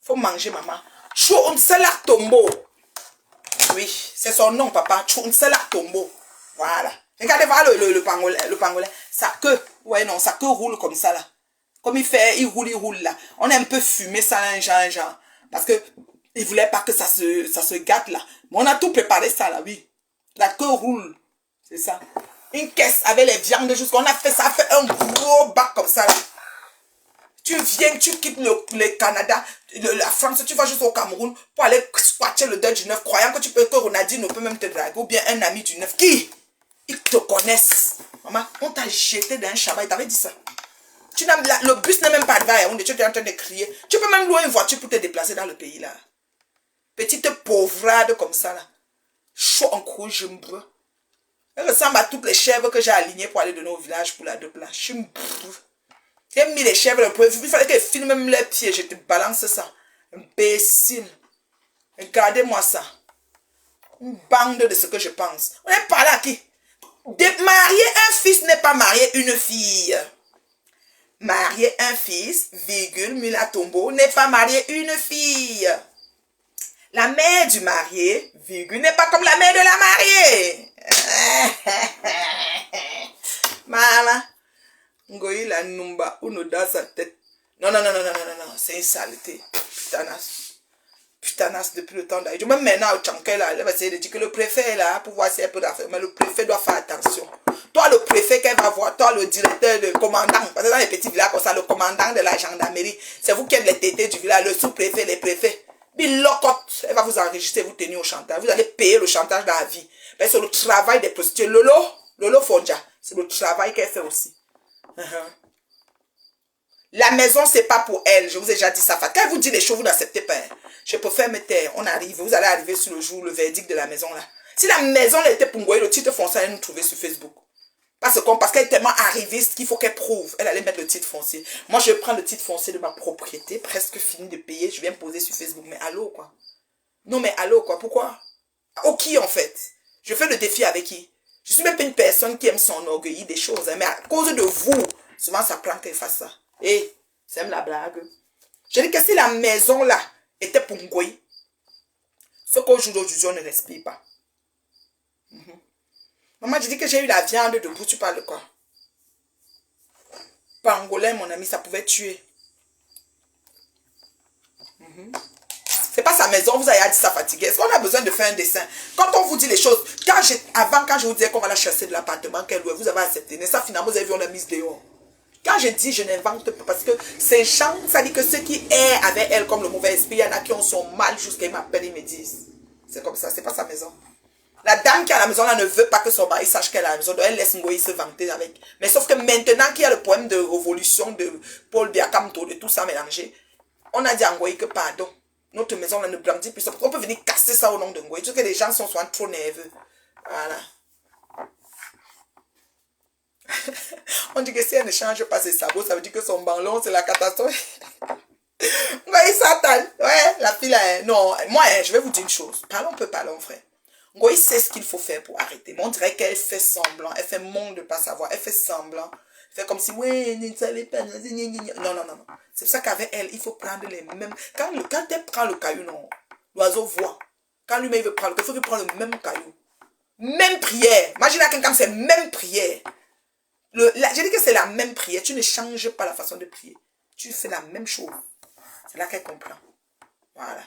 faut manger maman. Chounsela Tombo. Oui, c'est son nom papa. Chounsela Tombo. Voilà. Regardez, voilà le pangolin. Sa queue, ouais non, sa queue roule comme ça là. Comme il roule là. On a un peu fumé ça là, genre. Parce que il voulait pas que ça se gâte là. Mais on a tout préparé ça là, oui. La queue roule. C'est ça. Une caisse avec les viandes jusqu'on a fait ça, fait un gros bac comme ça là. Tu viens, tu quittes le Canada, la France, tu vas juste au Cameroun pour aller squatter le deuil du 9, croyant que que Ronaldinho ne peut même te draguer, ou bien un ami du 9. Qui? Ils te connaissent. Maman, on t'a jeté dans un Shabbat, il t'avait dit ça. Le bus n'est même pas arrivé à Yaoundé, tu es en train de crier. Tu peux même louer une voiture pour te déplacer dans le pays là. Petite pauvrade comme ça là. Chaud en cou, je me brûle. Elle ressemble à toutes les chèvres que j'ai alignées pour aller donner au village pour la de plat. Je me brûle. J'ai mis les chèvres, il fallait qu'elles filment même les pieds, je te balance ça. Imbécile. Regardez-moi ça. Une bande de ce que je pense. On est parlé à qui? Marier un fils n'est pas marier une fille. Marier un fils, virgule, Mula Tombo, n'est pas marier une fille. La mère du marié, virgule, n'est pas comme la mère de la mariée. Maman. Ngoï la numba, uno dans sa tête. Non, c'est une saleté. Putanas depuis le temps d'ailleurs. Même maintenant au Tchanké là, elle va essayer de dire que le préfet est là pour voir si elle peut faire. Mais le préfet doit faire attention. Toi le préfet qu'elle va voir, toi le directeur, le commandant, parce que dans les petits villages comme ça, le commandant de la gendarmerie, c'est vous qui êtes les tétés du village, le sous-préfet, les préfets. Bilocote, elle va vous enregistrer, vous tenir au chantage. Vous allez payer le chantage dans la vie. Mais c'est le travail des prostituées. Lolo Fonja, c'est le travail qu'elle fait aussi. La maison, c'est pas pour elle. Je vous ai déjà dit ça. Quand elle vous dit les choses, vous n'acceptez pas. Je préfère me taire. On arrive. Vous allez arriver sur le jour, le verdict de la maison là. Si la maison elle était pour Ngoï, le titre foncier, elle nous trouver sur Facebook. Parce qu'elle est tellement arriviste qu'il faut qu'elle prouve. Elle allait mettre le titre foncier. Moi, je vais prendre le titre foncier de ma propriété, presque fini de payer. Je viens me poser sur Facebook. Mais allô, quoi? Non, mais allô, quoi? Pourquoi? Au qui, en fait? Je fais le défi avec qui? Je suis même pas une personne qui aime s'enorgueillir des choses. Hein, mais à cause de vous, souvent, ça prend qu'elle fasse ça. Et c'est même la blague. Je dis que si la maison, là, était pour Ngoï, ce qu'au jour d'aujourd'hui, on ne respire pas. Maman, je dis que j'ai eu la viande debout, tu parles de quoi? Pangolin, mon ami, ça pouvait tuer. C'est pas sa maison, vous avez dit ça fatigué. Est-ce qu'on a besoin de faire un dessin? Quand on vous dit les choses, quand je vous disais qu'on va la chasser de l'appartement qu'elle louait, vous avez accepté. Mais ça, finalement, vous avez vu, on l'a mise dehors. Quand je dis, je n'invente pas, parce que ces gens, ça dit que ceux qui est avec elle comme le mauvais esprit, il y en a qui ont son mal jusqu'à ils m'appellent, ils me disent. C'est comme ça, c'est pas sa maison. La dame qui est à la maison là ne veut pas que son mari sache qu'elle est à la maison. Donc elle laisse Ngoï se vanter avec. Mais sauf que maintenant qu'il y a le problème de révolution de Paul Biakamto, de tout ça mélangé, on a dit à Ngoï que pardon, notre maison là ne blandit plus. On peut venir casser ça au nom de Ngoï. Tout que les gens sont souvent trop nerveux. Voilà. On dit que si elle ne change pas ses sabots, ça veut dire que son ballon c'est la catastrophe. Ngoï Satan. Ouais, la fille là. Non, moi je vais vous dire une chose. Parlons peu, parlons frère. Ngoï sait ce qu'il faut faire pour arrêter. Mais on dirait qu'elle fait semblant. Elle fait monde de ne pas savoir. Elle fait semblant. Elle fait comme si, ouais, ne savez pas. Non, non, non, non. C'est pour ça qu'avec elle, il faut prendre les mêmes. Quand elle prend le caillou, non, l'oiseau voit. Quand lui-même veut prendre le caillou, il faut qu'il prenne le même caillou. Même prière. Imagine à quelqu'un, c'est même prière. Je dis que c'est la même prière. Tu ne changes pas la façon de prier. Tu fais la même chose. C'est là qu'elle comprend. Voilà.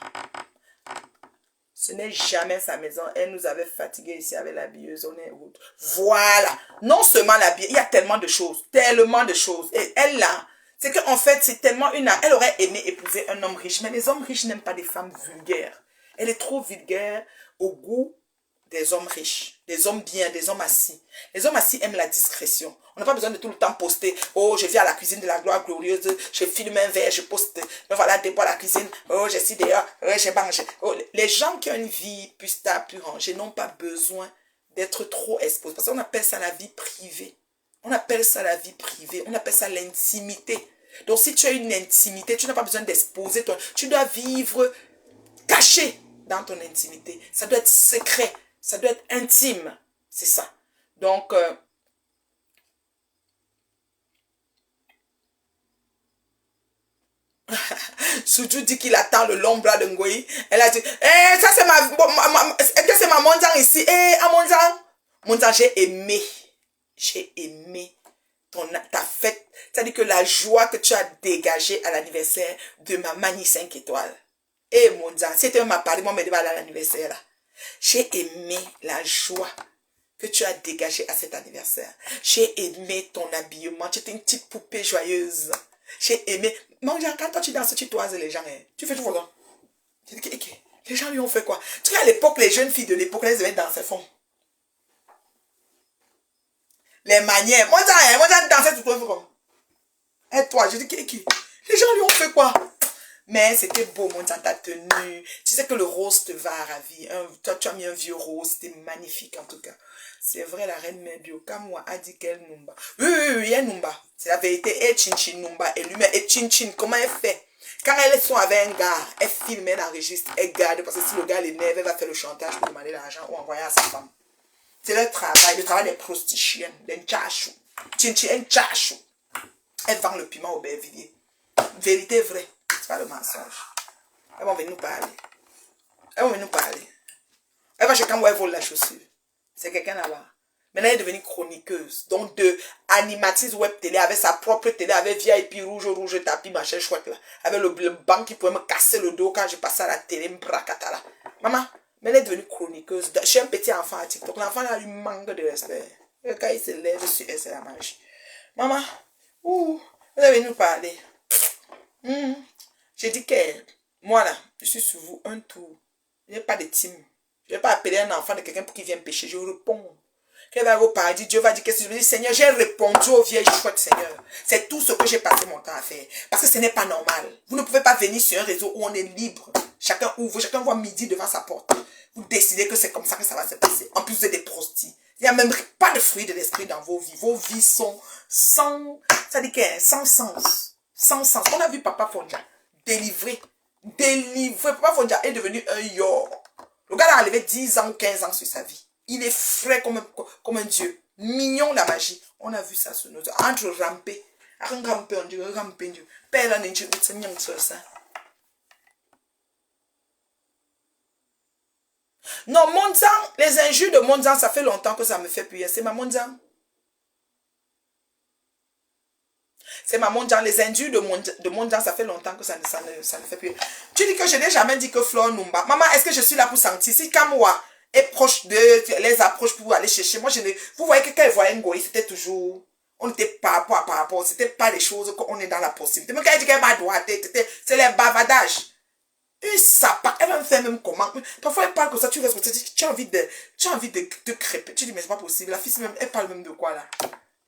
Ce n'est jamais sa maison. Elle nous avait fatigués ici avec la billeuse. On est route. Voilà. Non seulement la billeuse, il y a tellement de choses. Tellement de choses. Et elle là, c'est qu'en fait, c'est tellement une... Elle aurait aimé épouser un homme riche. Mais les hommes riches n'aiment pas des femmes vulgaires. Elle est trop vulgaire au goût des hommes riches. Des hommes bien, des hommes assis. Les hommes assis aiment la discrétion. On n'a pas besoin de tout le temps poster. Oh, je viens à la cuisine de la gloire glorieuse. Je filme un verre, je poste. Me voilà, debout à la cuisine. Oh, je suis dehors. Oh, je mange. Oh, les gens qui ont une vie plus stable, plus rangée, n'ont pas besoin d'être trop exposés. Parce qu'on appelle ça la vie privée. On appelle ça la vie privée. On appelle ça l'intimité. Donc, si tu as une intimité, tu n'as pas besoin d'exposer toi. Tu dois vivre caché dans ton intimité. Ça doit être secret. Ça doit être intime. C'est ça. Donc, Soudjou dit qu'il attend le long bras de Ngoï. Elle a dit, ça c'est est-ce que c'est ma Monzang ici? À Monzang. Monzang, j'ai aimé. J'ai aimé ta fête. C'est-à-dire que la joie que tu as dégagée à l'anniversaire de ma Mani 5 étoiles. Monzang, si c'était ma Paris, moi, je vais aller à l'anniversaire là. J'ai aimé la joie que tu as dégagée à cet anniversaire. J'ai aimé ton habillement. Tu étais une petite poupée joyeuse. J'ai aimé. Monzang, quand toi tu danses, tu toises les gens. Hein. Tu fais tout voilà. Les gens lui ont fait quoi? Tu sais, à l'époque, les jeunes filles de l'époque, elles avaient dansé fond. Les manières. Monzang dansait tout le temps. Et toi, je dis, les gens lui ont fait quoi? Mais c'était beau, Monzang, ta tenue. Tu sais que le rose te va à ravir. Toi, tu as mis un vieux rose. C'était magnifique, en tout cas. C'est vrai, la reine Mebio Kamwa a dit qu'elle Numba. Oui, elle Numba. C'est la vérité. Et Chinchin Numba. Et lui-même, et Chinchin, comment elle fait? Quand elle sont avec un gars, elle filme, elle enregistre, elle garde. Parce que si le gars l'énerve, elle va faire le chantage pour demander l'argent ou envoyer à sa femme. C'est le travail des prostituées, des tchachou. Chinchin, un tchachou. Elle vend le piment au Bervilliers. Vérité vraie. C'est pas le mensonge. Elles vont venir nous parler. Elles vont venir nous parler. Elle va chercher quand elle vole la chaussure. C'est quelqu'un là-bas. Maintenant, elle est devenue chroniqueuse. Donc, de animatrice web télé, avec sa propre télé, avec VIP rouge, tapis, machin chouette là. Avec le banc qui pouvait me casser le dos quand je passais à la télé, m'bracata là. Maman, mais elle est devenue chroniqueuse. Je suis un petit enfant à TikTok. L'enfant là, lui manque de respect. Et quand il se lève, je suis c'est la magie. Maman, elle est venue nous parler. J'ai dit qu'elle, Moi là, je suis sur vous un tour. Je n'ai pas de team. Je ne vais pas appeler un enfant de quelqu'un pour qu'il vienne pécher. Je réponds. Qu'elle va au paradis, Dieu va dire qu'est-ce que je veux dire, Seigneur, j'ai répondu aux vieilles chouettes, Seigneur. C'est tout ce que j'ai passé mon temps à faire. Parce que ce n'est pas normal. Vous ne pouvez pas venir sur un réseau où on est libre. Chacun ouvre, chacun voit midi devant sa porte. Vous décidez que c'est comme ça que ça va se passer. En plus, vous êtes des prostis. Il n'y a même pas de fruits de l'esprit dans vos vies. Vos vies sont sans, ça dit quoi, sans sens. Sans sens. On a vu Papa Fonja délivré. Délivré. Papa Fonja est devenu un yor. Le gars a enlevé 10 ans ou 15 ans sur sa vie. Il est frais comme un dieu. Mignon la magie. On a vu ça sur nos... Entre ramper. Ramper, on dit ramper. Père, on dit ça. Non, Monzan, les injures de Monzan, ça fait longtemps que ça me fait plus. C'est ma Monzan. C'est ma Monzan. Les injures de Monzan, ça fait longtemps que ça ne fait plus. Tu dis que je n'ai jamais dit que Flore Numba. Maman, est-ce que je suis là pour sentir? Si Kamwa est proche de les approches pour aller chercher, moi, vous voyez que quand il voyait Ngoï, c'était toujours... On n'était pas par rapport. C'était pas des choses qu'on est dans la possibilité. Mais quand il dit qu'elle m'a droité, c'est les bavadages. Une sapa, elle va me faire même comment. Parfois, elle parle comme ça, tu restes comme ça, tu as envie de te crêper. Tu dis, mais c'est pas possible. La fille, même, elle parle même de quoi, là?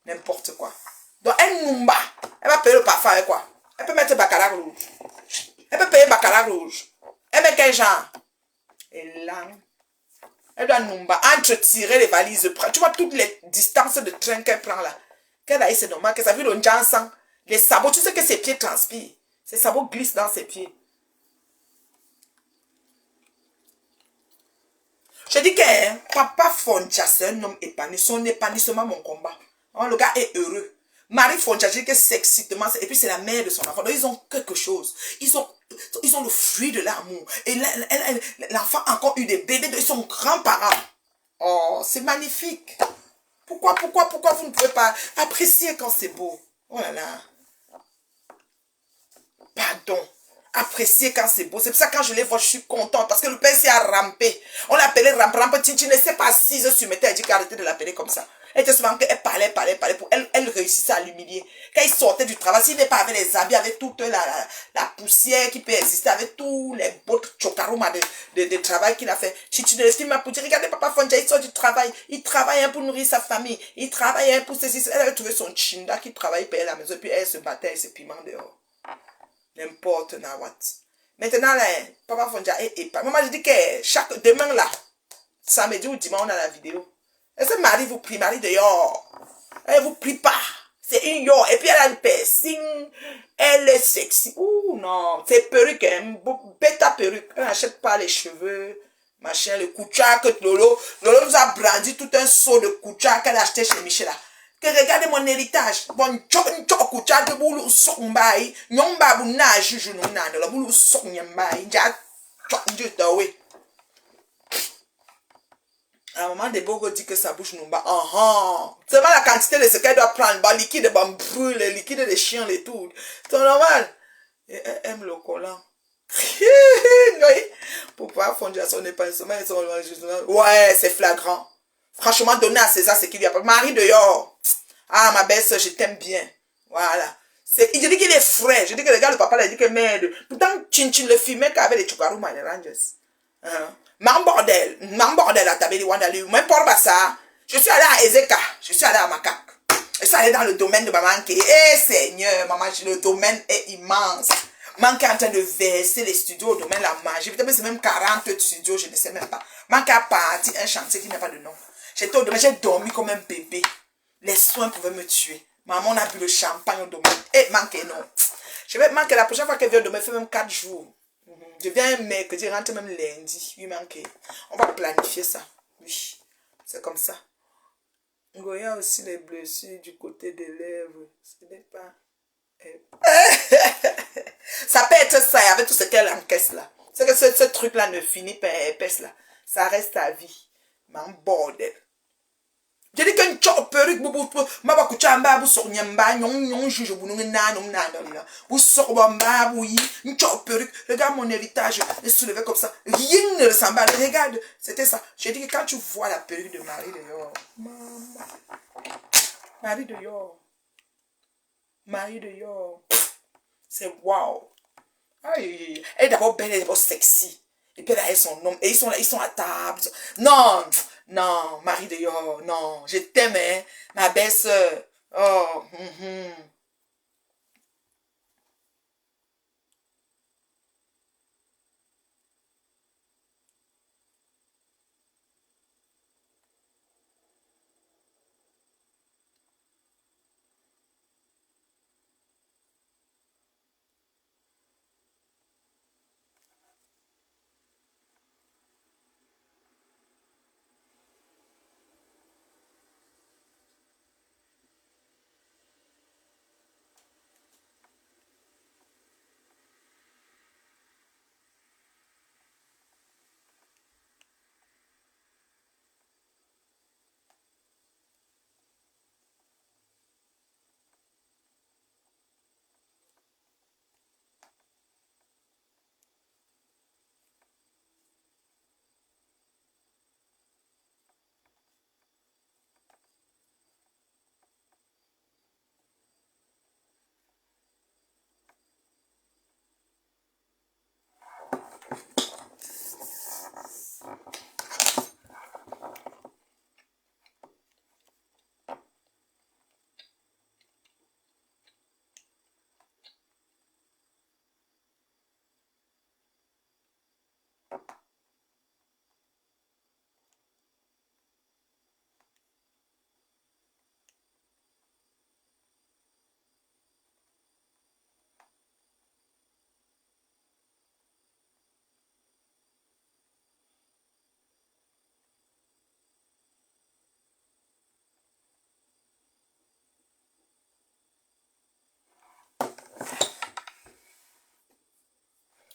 N'importe quoi. Donc, elle numba. Elle va payer le parfum avec quoi? Elle peut mettre baccarat rouge. Elle peut payer baccarat rouge. Elle met quel genre? Et là, elle doit numba. Entre-tirer les valises. Tu vois toutes les distances de train qu'elle prend là. Qu'elle a eu, c'est normal. Qu'elle a vu le jansan. Les sabots, tu sais que ses pieds transpirent. Ses sabots glissent dans ses pieds. Je dis que hein, Papa Fonja, c'est un homme épanoui. Son épanouissement, mon combat. Oh, le gars est heureux. Marie Fonja, je dis que c'est excitement. Et puis c'est la mère de son enfant. Donc ils ont quelque chose. Ils ont le fruit de l'amour. Et l'enfant a encore eu des bébés. Ils sont grands-parents. Oh, c'est magnifique. Pourquoi vous ne pouvez pas apprécier quand c'est beau? Oh là là. Pardon. Apprécier quand c'est beau. C'est pour ça que quand je les vois, je suis contente. Parce que le père s'est à ramper. On l'appelait rampe. Tu ne sais pas assise sur mes têtes. Elle dit qu'arrêtez de l'appeler comme ça. Elle était souvent qu'elle parlait. Pour elle réussissait à l'humilier. Quand il sortait du travail, s'il n'est pas avec les habits, avec toute la poussière qui peut exister, avec tous les bottes chokaruma de travail qu'il a fait. Si tu ne l'estimes pas pour dire, regardez Papa Fonja, il sort du travail. Il travaille hein, pour nourrir sa famille. Il travaille hein, pour ceci. Elle avait trouvé son chinda qui travaille pour elle à la maison. Puis elle se battait avec ses piments dehors. N'importe what. Maintenant, là, Papa Fonja est épargné. Maman, je dis que demain, là, samedi ou dimanche, on a la vidéo. Est-ce que Marie vous prie, Marie de yor? Elle vous prie pas. C'est une yor. Et puis, elle a le piercing. Elle est sexy. Ouh, non. C'est perruque, hein. Bêta perruque. Elle n'achète pas les cheveux. Machin, le koucha que Lolo nous a brandi tout un seau de koucha qu'elle a acheté chez Michel, là. Que regardez mon héritage. Bon, koucha de boulou sok mbaï. Nyomba bu na juju nou na la boulou sok nyambaï. Ja, oui. À un moment, des beaux dit que sa bouche nous bat. C'est pas la quantité de ce qu'elle doit prendre. Bah, liquide, bah, brûle, le liquide des chiens, les tout. C'est normal. Et elle aime le collant. Pour pouvoir fondre son épanouissement et son enregistrement. Ouais, c'est flagrant. Franchement, donner à César ce qu'il y a. Marie de yor. Ah, ma belle-sœur, je t'aime bien. Voilà. Je dis qu'il est frais. Je dis que le gars, le papa, il a dit que merde. Pourtant, Chin le filmait qu'avec les Chukaruma et les Rangers. M'embordel à Tabeli Wandalu. Même pour ça, je suis allé à Ezeka. Je suis allé à Macaque. Je suis allé dans le domaine de Mamanke. Eh, Seigneur, maman, le domaine est immense. Manque en train de verser les studios au domaine de la magie. Peut-être c'est même 40 studios, je ne sais même pas. Manque à partir un chantier qui n'a pas de nom. J'étais au domaine, j'ai dormi comme un bébé. Les soins pouvaient me tuer. Maman a bu le champagne au domaine. Et manquer non. Je vais manquer la prochaine fois qu'elle vient au domaine, fait même 4 jours. Je viens un mercredi, rentre même lundi. Oui, manquer. On va planifier ça. Oui, c'est comme ça. Il y a aussi les blessures du côté des lèvres. Ce n'est pas... Ça peut être ça, avec tout ce qu'elle encaisse là. C'est que ce truc-là ne finit pas épaisse là. Ça reste à vie. Mais en bordel. Je dis qu'un chop perruque, ma ba kucha mba bu sok nyamba, nyon juge bu nanom là. Vous sok bamba, oui, un chop perruque. Regarde mon héritage, je soulevait comme ça. Rien ne ressemble. Regarde, c'était ça. Je dis que quand tu vois la perruque de Marie de yor, Marie de yor, Marie de yor, c'est wow. Aïe, elle est d'abord belle, elle est d'abord sexy. Et puis elle a son homme. Et ils sont là, ils sont à table. Non, non, Marie de Yo, non. Je t'aime, hein, ma belle-sœur. Oh,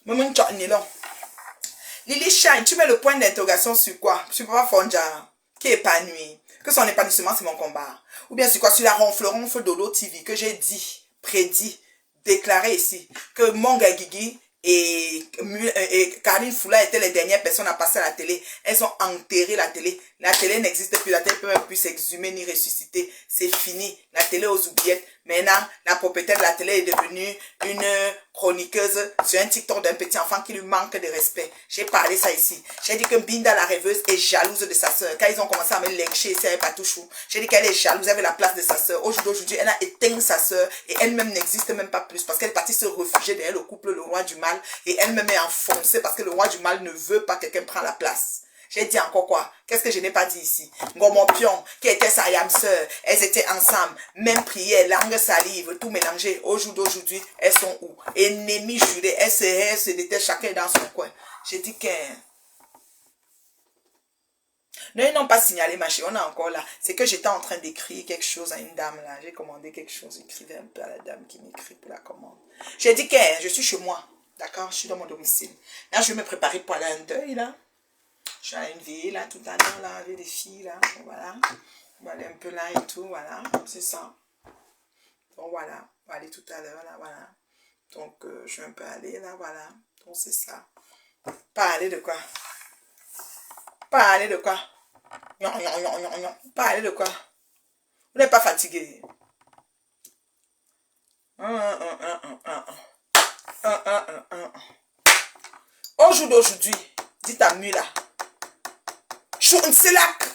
maman, tu es là. Lily Shine, tu mets le point d'interrogation sur quoi? Sur Papa Fonja, qui est épanoui. Que son épanouissement, c'est mon combat. Ou bien sur quoi? Sur la ronfle Dodo TV, que j'ai dit, prédit, déclaré ici, que Monga Guigui et Karine Foula étaient les dernières personnes à passer à la télé. Elles ont enterré la télé. La télé n'existe plus. La télé ne peut même plus s'exhumer ni ressusciter. C'est fini. La télé aux oubliettes. Maintenant, la propriétaire de la télé est devenue une chroniqueuse sur un TikTok d'un petit enfant qui lui manque de respect. J'ai parlé ça ici. J'ai dit que Binda la rêveuse est jalouse de sa soeur. Quand ils ont commencé à me lyncher ici avec Patouchou, j'ai dit qu'elle est jalouse avec la place de sa soeur. Aujourd'hui, elle a éteint sa soeur et elle-même n'existe même pas plus parce qu'elle est partie se réfugier derrière le couple, le roi du mal, et elle-même est enfoncée parce que le roi du mal ne veut pas que quelqu'un prenne la place. J'ai dit encore quoi? Qu'est-ce que je n'ai pas dit ici? Ngomompion, qui était sa yam sœur, elles étaient ensemble, même prière, langue salive, tout mélangé. Au jour d'aujourd'hui, elles sont où? Ennemies jurées, elles se détestent chacun dans son coin. J'ai dit que... Non, ils n'ont pas signalé ma chérie, on est encore là. C'est que j'étais en train d'écrire quelque chose à une dame là. J'ai commandé quelque chose, j'écrivais un peu à la dame qui m'écrit pour la commande. J'ai dit que je suis chez moi, d'accord? Je suis dans mon domicile. Là, je vais me préparer pour aller à un deuil là. Je suis à une ville, là, tout à l'heure, là, avec des filles, là, voilà. On va aller un peu là et tout, voilà, c'est ça. Donc, voilà, on va aller tout à l'heure, là, voilà. Donc, je vais un peu aller, là, voilà. Donc, c'est ça. Parler de quoi? Parler de quoi? Non, non, non, non, non. Parler de quoi? Vous n'êtes pas fatigué? Au jour d'aujourd'hui, dites à Mula, Chountselak.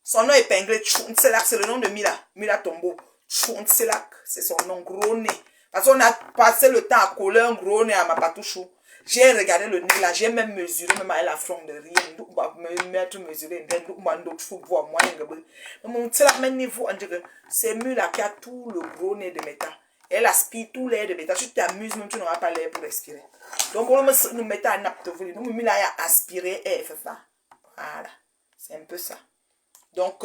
Son nom épinglé, Chountselak, c'est le nom de Mila. Mila Tombo. Chountselak, c'est son nom, gros nez. Parce qu'on a passé le temps à coller un gros nez à ma patouchou. J'ai regardé le nez là, j'ai même mesuré, même avec la fronde de rien. Me mettre mesurer, c'est Mila qui a tout le gros nez de méta. Elle aspire tout l'air de méta. Si tu t'amuses, même tu n'auras pas l'air pour respirer. Donc, on nous met à nappe de voler. Nous, Mila a aspiré et fait ça. Voilà, c'est un peu ça. Donc,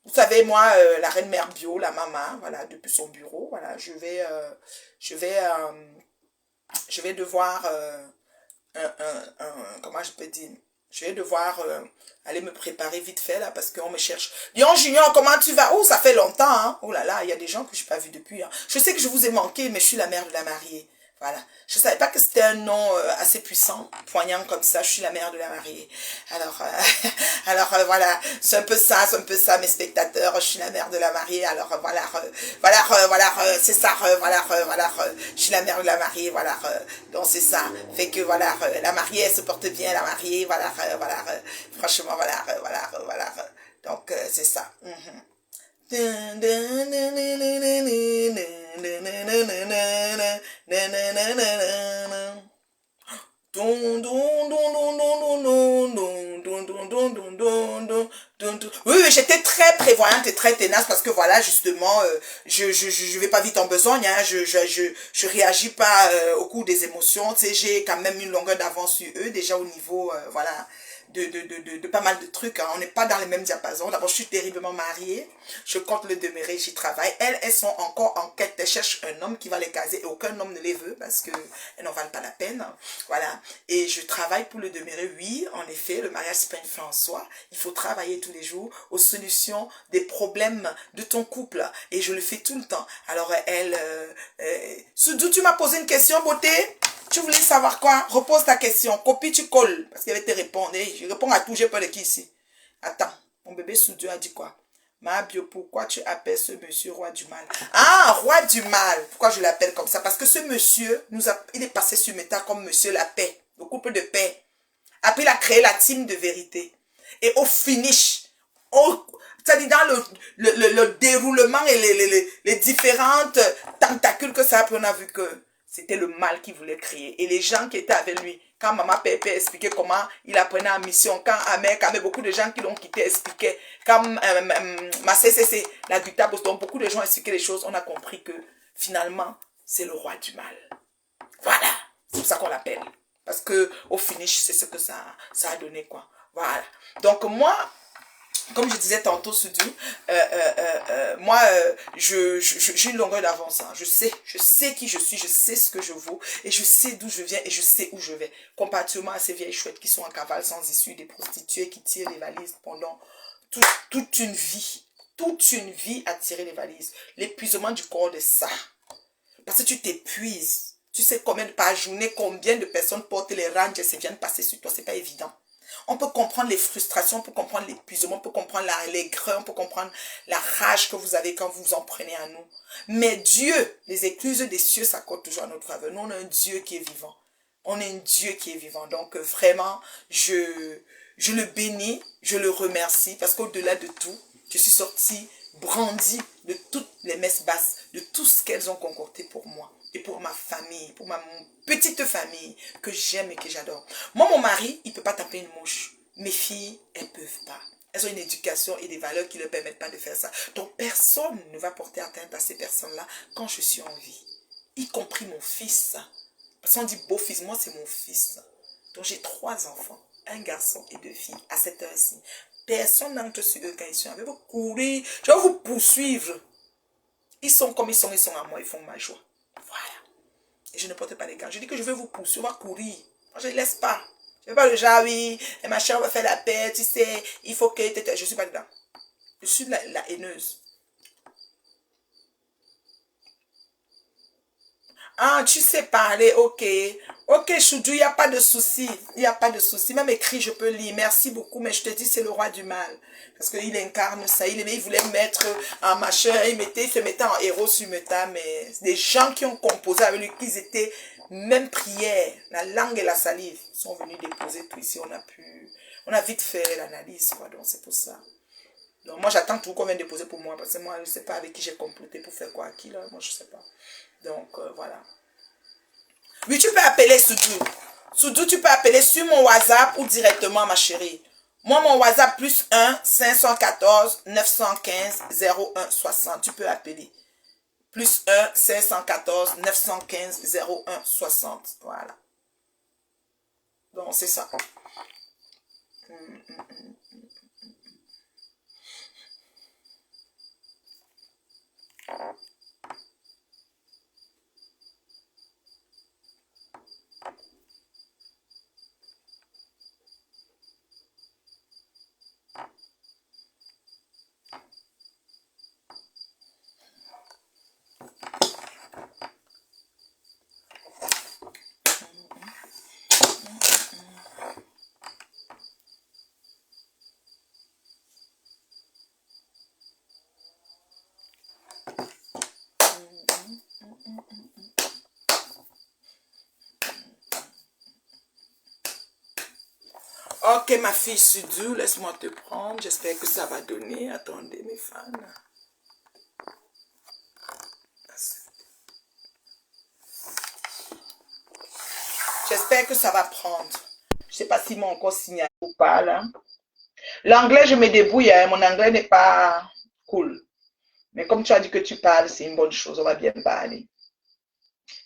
vous savez, moi, la reine mère bio, la maman, voilà, depuis son bureau, voilà, je vais devoir, comment je peux dire, je vais devoir aller me préparer vite fait, là, parce qu'on me cherche. Lyon Junior, comment tu vas? Oh, ça fait longtemps, hein? Oh là là, il y a des gens que je n'ai pas vus depuis, hein. Je sais que je vous ai manqué, mais je suis la mère de la mariée. Voilà. Je ne savais pas que c'était un nom assez puissant, poignant comme ça. Je suis la mère de la mariée. Alors, voilà, c'est un peu ça, mes spectateurs. Je suis la mère de la mariée. Alors, c'est ça, je suis la mère de la mariée, donc c'est ça. Fait que, la mariée, elle se porte bien, la mariée, franchement, donc, c'est ça. Oui, oui, j'étais très prévoyante et très tenace parce que voilà, justement, je vais pas vite en besogne, hein, je réagis pas au coup des émotions, tu sais, j'ai quand même une longueur d'avance sur eux, déjà au niveau, voilà, de pas mal de trucs, hein. On n'est pas dans les mêmes diapasons. D'abord, je suis terriblement mariée, je compte le demeurer, j'y travaille. Elles sont encore en quête, elles cherchent un homme qui va les caser et aucun homme ne les veut parce que elles n'en valent pas la peine, voilà. Et je travaille pour le demeurer, oui, en effet, le mariage c'est pas une fin en soi, il faut travailler tous les jours aux solutions des problèmes de ton couple et je le fais tout le temps. Alors Soudou, tu m'as posé une question, beauté? Tu voulais savoir quoi? Repose ta question. Copie, tu colles. Parce qu'elle va te répondre. Et je réponds à tout. J'ai peur de qui ici? Attends. Mon bébé Soudou a dit quoi? Ma bio, pourquoi tu appelles ce monsieur roi du mal? Ah, roi du mal. Pourquoi je l'appelle comme ça? Parce que ce monsieur, il est passé sur Meta comme monsieur la paix. Le couple de paix. Après, il a créé la team de vérité. Et au finish, c'est-à-dire dans le déroulement et les différentes tentacules que ça a pris, on a vu que c'était le mal qu'il voulait créer. Et les gens qui étaient avec lui, quand Maman Pépé expliquait comment il apprenait en mission, quand Amek, beaucoup de gens qui l'ont quitté expliquaient, quand ma CCC, la Guita Boston, beaucoup de gens expliquaient les choses, on a compris que finalement, c'est le roi du mal. Voilà, c'est pour ça qu'on l'appelle. Parce que au finish, c'est ce que ça a donné, quoi. Voilà. Donc moi, comme je disais tantôt, Soudou, moi, j'ai une longueur d'avance. Hein. Je sais qui je suis, je sais ce que je vaux, et je sais d'où je viens, et je sais où je vais. Comparativement à ces vieilles chouettes qui sont en cavale sans issue, des prostituées qui tirent les valises pendant toute une vie à tirer les valises. L'épuisement du corps de ça. Parce que tu t'épuises. Tu sais par journée, combien de personnes portent les ranges et viennent passer sur toi, c'est pas évident. On peut comprendre les frustrations, on peut comprendre l'épuisement, on peut comprendre l'aigreur, on peut comprendre la rage que vous avez quand vous vous en prenez à nous. Mais Dieu, les écluses des cieux s'accordent toujours à notre faveur. Nous, on a un Dieu qui est vivant. On a un Dieu qui est vivant. Donc, vraiment, je le bénis, je le remercie, parce qu'au-delà de tout, je suis sortie brandie de toutes les messes basses, de tout ce qu'elles ont concocté pour moi. Et pour ma famille, pour ma petite famille que j'aime et que j'adore. Moi, mon mari, il ne peut pas taper une mouche. Mes filles, elles ne peuvent pas. Elles ont une éducation et des valeurs qui ne leur permettent pas de faire ça. Donc, personne ne va porter atteinte à ces personnes-là quand je suis en vie. Y compris mon fils. Parce qu'on dit beau-fils, moi, c'est mon fils. Donc, j'ai 3 enfants. Un garçon et 2 filles à cette heure-ci. Personne n'entre sur eux quand ils sont avec vous. Courir, je vais vous poursuivre. Ils sont comme ils sont à moi, ils font ma joie. Voilà. Et je ne porte pas les gants. Je dis que je vais vous poursuivre, on va courir. Moi, je ne laisse pas. Je ne vais pas le genre, oui, et ma chère, on va faire la paix, tu sais, il faut que... Je ne suis pas dedans. Je suis la haineuse. Ah, tu sais parler, ok. Ok, Choudou, il n'y a pas de souci. Il n'y a pas de souci. Même écrit, je peux lire. Merci beaucoup, mais je te dis, c'est le roi du mal. Parce qu'il incarne ça. Il voulait me mettre en machin. Il se mettait en héros sur Meta, mais des gens qui ont composé avec lui, qu'ils étaient même prière, la langue et la salive, sont venus déposer tout ici. On a vite fait l'analyse, quoi. Donc, c'est pour ça. Donc, moi, j'attends tout qu'on vienne déposer pour moi. Parce que moi, je ne sais pas avec qui j'ai comploté pour faire quoi à qui, là. Moi, je ne sais pas. Donc, voilà. Oui, tu peux appeler Soudou. Soudou, tu peux appeler sur mon WhatsApp ou directement, ma chérie. Moi, mon WhatsApp, plus 1 514 915 01 60. Tu peux appeler. Plus 1 514 915 01 60. Voilà. Donc, c'est ça. Ok, ma fille Sudu, laisse-moi te prendre. J'espère que ça va donner. Attendez, mes fans. J'espère que ça va prendre. Je sais pas s'ils m'ont encore signalé ou pas, là. L'anglais, je me débrouille. Hein. Mon anglais n'est pas cool. Mais comme tu as dit que tu parles, c'est une bonne chose. On va bien parler.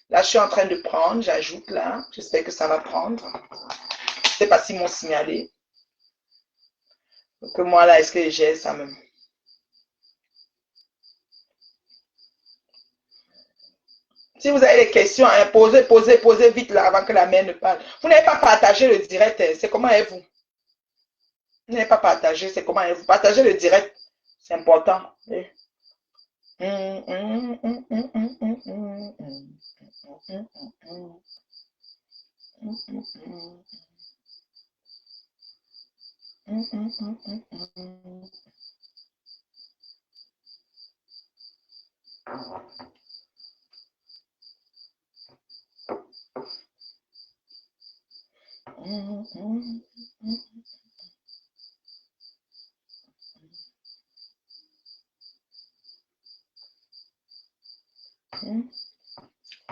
Là, je suis en train de prendre. J'ajoute là. J'espère que ça va prendre. Je sais pas s'ils m'ont signalé. Donc, moi, là, est-ce que j'ai ça même? Si vous avez des questions, hein, posez vite là avant que la mère ne parle. Vous n'avez pas partagé le direct. Hein. C'est comment est-vous? Vous n'avez pas partagé. C'est comment est-vous? Partagez le direct. C'est important.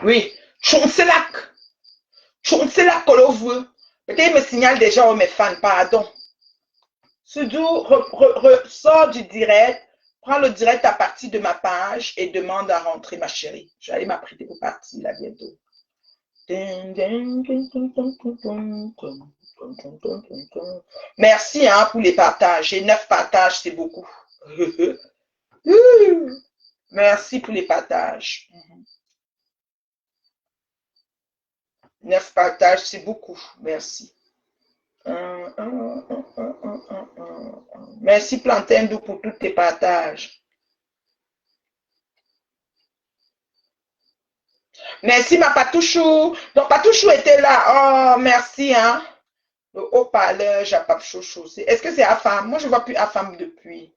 Oui. Chonselak. Chonselak, Kolovu. Peut-être me signale déjà mes fans, pardon. Sudou, sors du direct, prends le direct à partir de ma page et demande à rentrer, ma chérie. Je vais aller m'apprêter pour partir là bientôt. Merci hein, pour les partages. J'ai 9 partages, c'est beaucoup. Merci pour les partages. 9 partages, c'est beaucoup. Merci. Merci Plantendou pour tous tes partages. Merci ma Patouchou. Donc Patouchou était là. Oh, merci hein. Le haut-parleur, Japap Chouchou. Est-ce que c'est Afam? Moi, je ne vois plus Afam depuis.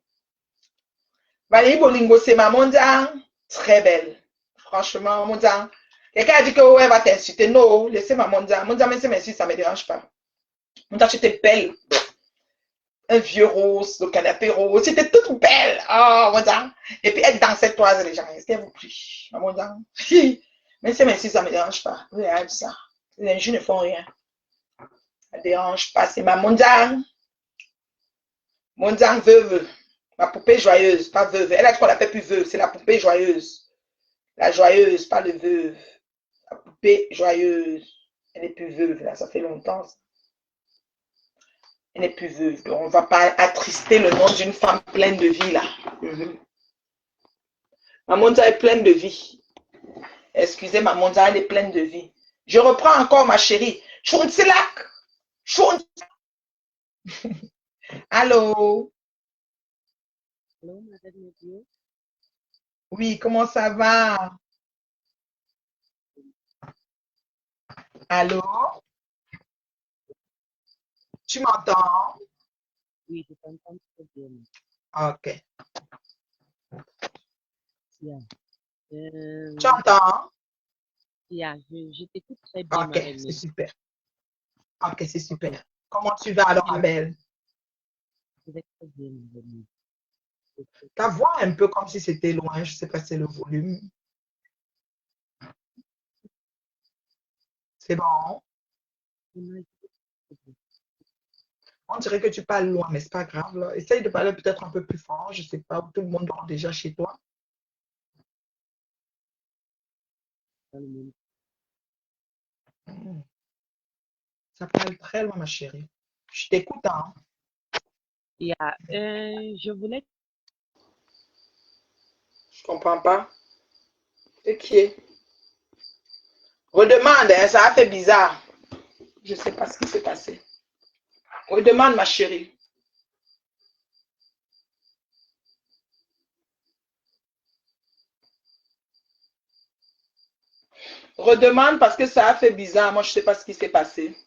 Valérie Bolingo, c'est ma mondiale. Très belle. Franchement, mondiale. Quelqu'un a dit que ouais, elle va t'insulter. Non, laissez ma mondiale. Mondiale, même si m'insulte, ça ne me dérange pas. Mondiale, tu étais belle. Un vieux rose, le canapé rose. C'était toute belle. Oh, mondiale. Et puis, elle dansait toise, les gens. Est-ce qu'elle vous prie? Ma mondiale. Même si m'insulte, ça ne me dérange pas. Regardez ça. Les injures ne font rien. Ça ne dérange pas. C'est ma mondiale. Mondiale veuve. Ma poupée joyeuse, pas veuve. Elle a dit qu'on l'appelle plus veuve. C'est la poupée joyeuse. La joyeuse, pas le veuve. La poupée joyeuse. Elle n'est plus veuve, là. Ça fait longtemps. Ça. Elle n'est plus veuve. Donc, on ne va pas attrister le nom d'une femme pleine de vie, là. Ma mondiale est pleine de vie. Excusez, ma mondiale est pleine de vie. Je reprends encore, ma chérie. Chountsilak. Allô? Allô, Madame Médio? Oui, comment ça va? Allô? Tu m'entends? Oui, je t'entends très bien. Ok. Tia, Tu entends? Tia, je t'écoute très bien, Ok, Madame c'est Médio. super. Ok, c'est super. Comment tu vas alors, Abel? Je vais très bien, Madame Médio. Ta voix est un peu comme si c'était loin. Je ne sais pas si c'est le volume. C'est bon. On dirait que tu parles loin, mais c'est pas grave. Là. Essaye de parler peut-être un peu plus fort. Je ne sais pas où tout le monde dort déjà chez toi. Ça parle très loin, ma chérie. Je t'écoute, hein. Tia, je voulais. Je comprends pas. C'est qui est? Redemande, hein, ça a fait bizarre. Je ne sais pas ce qui s'est passé. Redemande, ma chérie. Redemande parce que ça a fait bizarre. Moi, je ne sais pas ce qui s'est passé.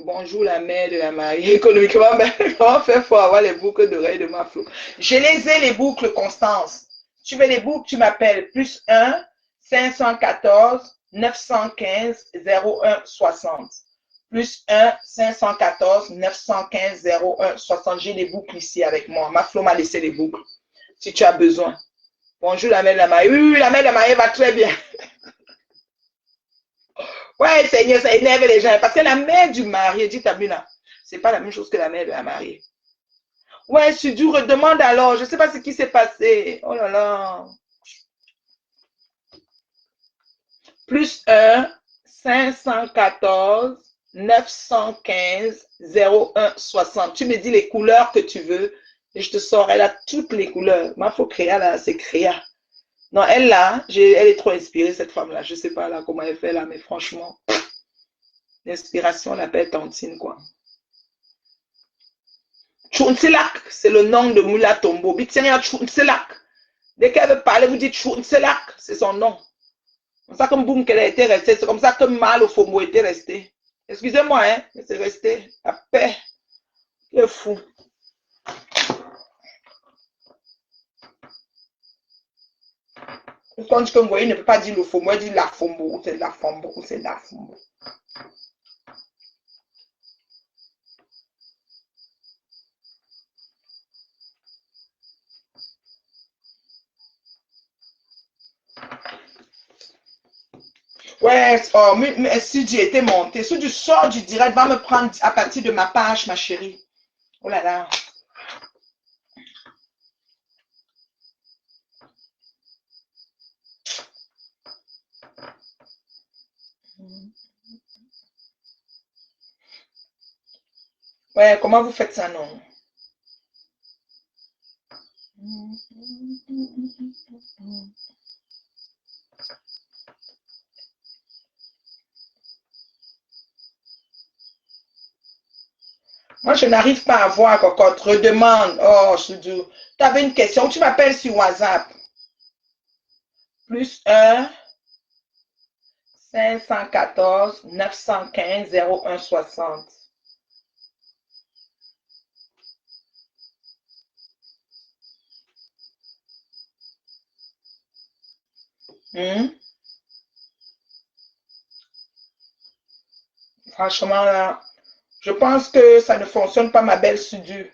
Bonjour la mère de la mariée. Économiquement, ben, comment faire pour avoir les boucles d'oreilles de ma flou? Je les ai, les boucles, Constance. Tu veux les boucles, tu m'appelles. Plus 1 514 915 01 60. Plus 1 514 915 01 60. J'ai les boucles ici avec moi. Ma Flo m'a laissé les boucles. Si tu as besoin. Bonjour la mère de la mariée. Oui, la mère de la mariée va très bien. Ouais, Seigneur, ça énerve les gens. Parce que la mère du marié, dit Tabina, c'est pas la même chose que la mère de la mariée. Ouais, Sudu, redemande alors. Je sais pas ce qui s'est passé. Oh là là. Plus 1 514 915 01 60. Tu me dis les couleurs que tu veux et je te saurai là toutes les couleurs. Ma faut créer là, c'est créer. Non, elle là, elle est trop inspirée cette femme-là. Je sais pas là comment elle fait là, mais franchement, l'inspiration l'appelle Tantine quoi. Tchounselak, c'est le nom de Moula Tombo. Bitsenia Tchounselak. Dès qu'elle veut parler, vous dites Tchounselak, c'est son nom. C'est comme ça que Mboum qu'elle a été restée. C'est comme ça que Mal au Fomo était resté. Excusez-moi, hein, mais c'est resté. La paix. C'est fou. Quand je vois, il ne peut pas dire le Fomo, il dit la Fomo, c'est la Fomo, c'est la Fomo. Ouais, oh, mais si tu étais monté, si tu sors du direct, va me prendre à partir de ma page, ma chérie. Oh là là. Ouais, comment vous faites ça, non? Moi, je n'arrive pas à voir, cocotte. Redemande. Oh, Soudou. Tu avais une question. Tu m'appelles sur WhatsApp. Plus 1 514 915 01 60. Franchement, là, je pense que ça ne fonctionne pas, ma belle Sudu.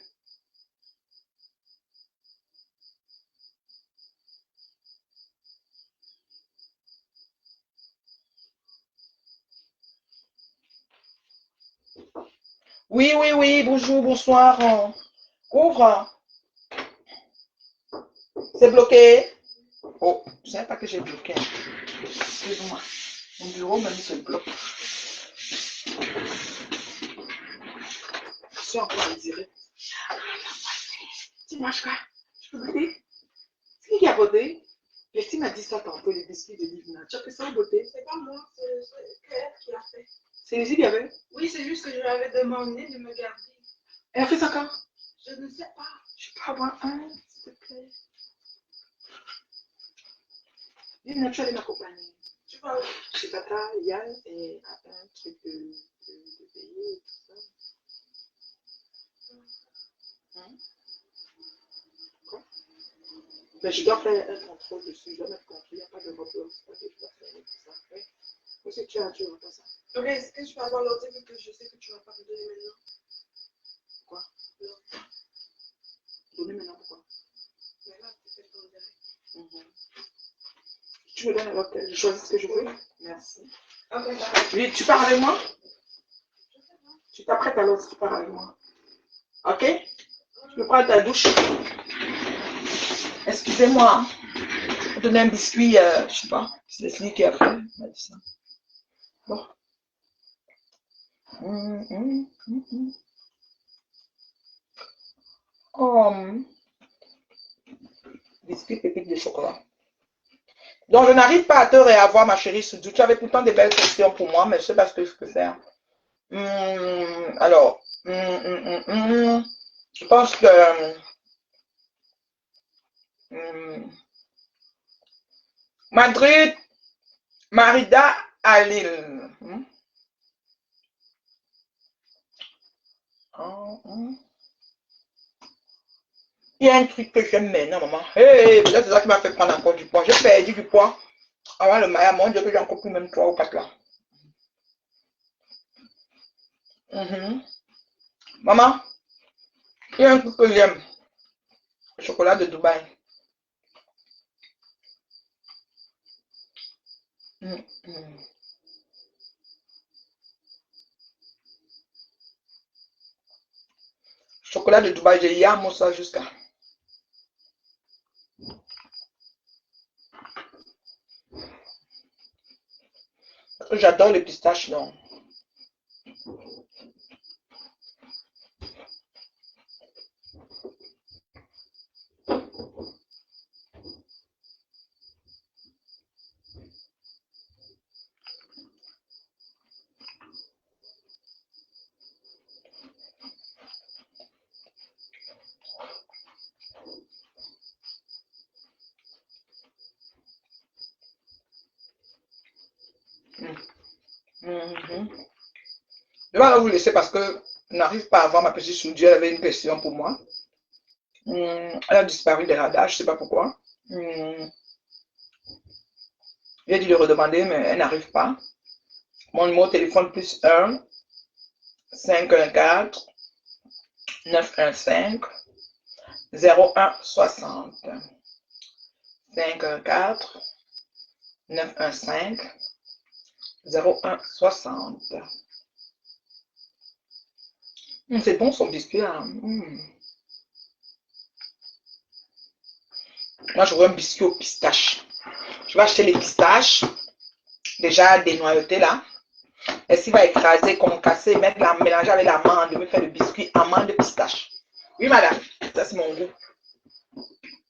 Oui, oui, oui. Bonjour, bonsoir. Ouvre. C'est bloqué. Oh, je ne savais pas que j'ai bloqué. Excuse-moi. Mon bureau même se bloque. Je suis encore en direct. Dis-moi, je peux voter? C'est qui a voté? Christine m'a dit ça tantôt, les biscuits de Livna. Tu as fait ça en beauté? C'est pas moi, c'est elle qui l'a fait. C'est Lizzie qui avait? Oui, c'est juste que je lui avais demandé de me garder. Elle a fait ça quand? Je ne sais pas. Je peux avoir un, s'il te plaît. Livna, tu allais m'accompagner. Tu vas où? Chez Tata, Yann, et un truc de payer et tout ça. Quoi? Ben, je dois faire un contrôle dessus. Je dois mettre contrôle. Il n'y a pas de robot. C'est pas que je dois faire tout ça. Oui. Où c'est que tu as? Tu vois pas ça? Ok, est-ce que je peux avoir l'ordi vu que je sais que tu vas pas me donner maintenant? Quoi? Non. Donner maintenant pourquoi? Mais là, tu fais ton direct. Tu me donnes alors que je choisis ce que je veux? Merci. Ok, d'accord. Oui, tu pars avec moi? Tu t'apprêtes alors si tu pars avec moi. Ok? Je vais prendre ta douche. Excusez-moi. Je vais donner un biscuit, je sais pas. C'est Leslie qui a fait. Elle m'a dit ça. Bon. Oh. Biscuit pépite de chocolat. Donc, je n'arrive pas à te réavoir, ma chérie Soudou. Tu avais pourtant des belles questions pour moi, mais je ne sais pas ce que je peux faire. Alors, je pense que Madrid, Marida à Lille. Il y a un truc que j'aime maintenant, maman. Hey, peut-être c'est ça qui m'a fait prendre encore du poids. J'ai perdu du poids. Avant le Maya, mon Dieu, que j'ai encore pris même 3 ou 4 là. Mhm. Maman, il y a un truc que j'aime. Le chocolat de Dubaï. Mhm. Chocolat de Dubaï, j'ai yam ça jusqu'à. J'adore les pistaches, non. Mhm. Je vais vous laisser parce que je n'arrive pas à voir ma petite soudure. Elle avait une question pour moi. Elle a disparu des radars, je ne sais pas pourquoi. J'ai dit de redemander, mais elle n'arrive pas. Mon numéro de téléphone plus 1 514 915 01 60 514 915 01 60. C'est bon son biscuit. Hein. Moi, je veux un biscuit aux pistaches. Je vais acheter les pistaches, déjà dénoyautées là. Et s'il va écraser, concasser, mettre la, mélanger avec l'amande, me faire le biscuit amande pistache. Oui, madame, ça c'est mon goût.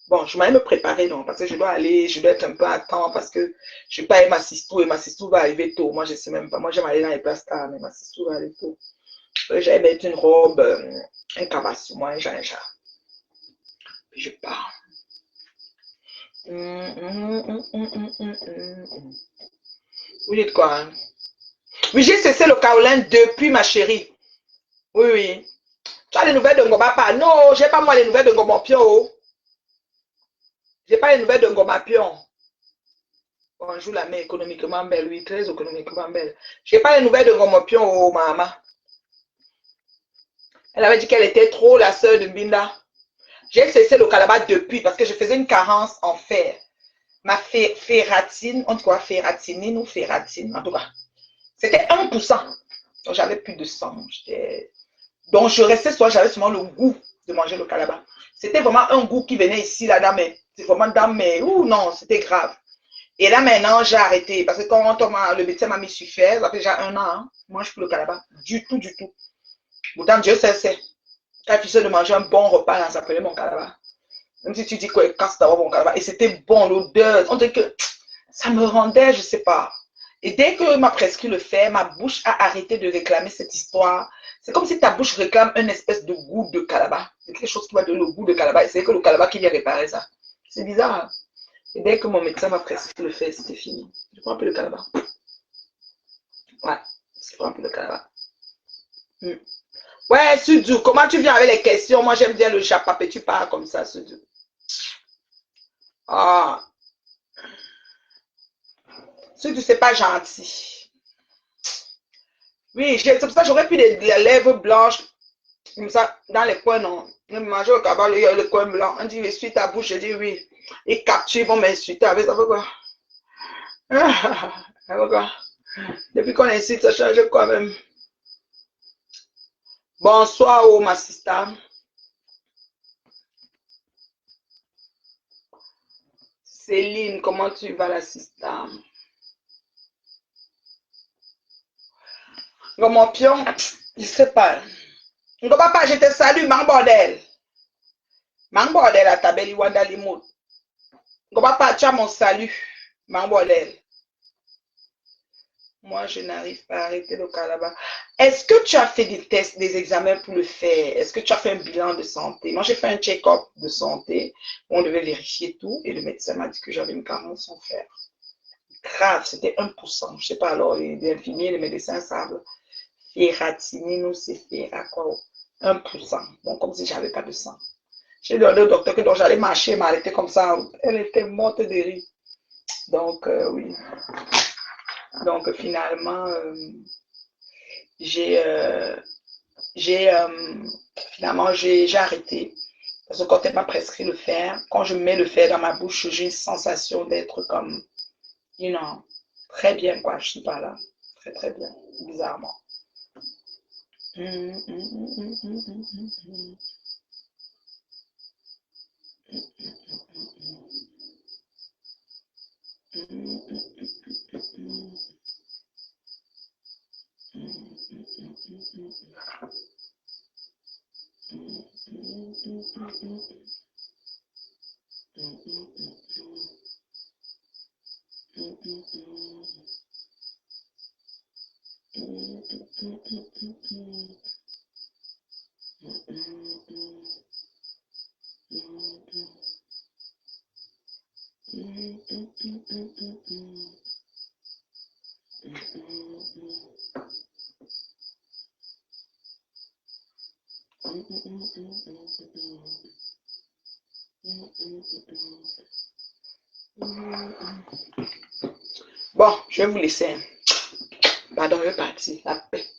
Bon, je vais me préparer donc, parce que je dois aller, je dois être un peu à temps, parce que je ne vais pas avec ma sistou, et ma sistou va arriver tôt. Moi, je ne sais même pas. Moi, j'aime aller dans les places tard, mais ma sistou va arriver tôt. J'allais mettre une robe, un cabas sur moi, un ginja. Puis je pars. Vous dites quoi? Hein? Oui, j'ai cessé le kaolin depuis, ma chérie. Oui, oui. Tu as les nouvelles de Ngoma? Non, j'ai pas moi les nouvelles de Ngoma Pion. J'ai pas les nouvelles de Ngoma Pion. Bon, je la mets économiquement belle, oui, très économiquement belle. J'ai pas les nouvelles de Ngoma Pion, maman. Elle avait dit qu'elle était trop la sœur de Mbinda. J'ai cessé le calabat depuis parce que je faisais une carence en fer. Ma ferratine, on dit quoi, ferratinine ou ferratine, en tout cas. C'était 1%. Donc j'avais plus de sang. Donc je restais soit j'avais seulement le goût de manger le calabat. C'était vraiment un goût qui venait ici, là, dans mes. C'est vraiment dans mes. Ouh non, c'était grave. Et là maintenant, j'ai arrêté. Parce que quand le médecin m'a mis sur fer, ça fait déjà 1 an, hein, je mange plus le calabat. Du tout, du tout. Pourtant, Dieu sait. Quand tu sais de manger un bon repas, là, ça s'appelait mon calabat. Même si tu dis quoi, casse d'avoir mon calabat. Et c'était bon, l'odeur. On dirait que ça me rendait, je sais pas. Et dès que m'a prescrit le fer, ma bouche a arrêté de réclamer cette histoire. C'est comme si ta bouche réclame une espèce de goût de calabat. C'est quelque chose qui va donner le goût de calabat. Et c'est que le calabat qui vient réparer ça. C'est bizarre. Hein? Et dès que mon médecin m'a prescrit le fer, c'était fini. Je prends un peu le calabat. Ouais, je prends un peu le calabat. Ouais, Sudu, comment tu viens avec les questions? Moi, j'aime bien le japapé. Tu parles comme ça, Sudu. Ah, Sudu, c'est pas gentil. Oui, c'est pour ça que j'aurais pu les lèvres blanches, comme ça, dans les coins, non. Je mange au cabal, il y a le coin blanc. On dit, essuie ta bouche, je dis oui. Ils capturent, ils vont m'insulter avec ça. Pourquoi? Pourquoi? Depuis qu'on insulte, ça change quand même. Bonsoir, oh, ma sister. Céline, comment tu vas, la sister? Mon pion, je sais pas. Papa, je te salue, man bordel. Man bordel à ta belle Iwanda Limout. Papa, tu as mon salut, man bordel. Moi, je n'arrive pas à arrêter le calabat. Est-ce que tu as fait des tests, des examens pour le faire? Est-ce que tu as fait un bilan de santé? Moi, j'ai fait un check-up de santé. On devait vérifier tout et le médecin m'a dit que j'avais une carence en fer. Grave, c'était 1%. Je ne sais pas, alors les infirmiers, les médecins savent. Ferratinine ou c'est ferra quoi? 1%. Bon, comme si j'avais pas de sang. J'ai demandé au docteur que donc j'allais marcher, m'arrêter comme ça. Elle était morte de rire. Donc, oui. Donc, finalement, finalement, j'ai arrêté. Parce que quand elle m'a prescrit le fer, quand je mets le fer dans ma bouche, j'ai une sensation d'être comme, très bien, quoi. Je sais pas là. Très, très bien. Bizarrement. Bon, je vais vous laisser. Pardon, je vais partir. La paix.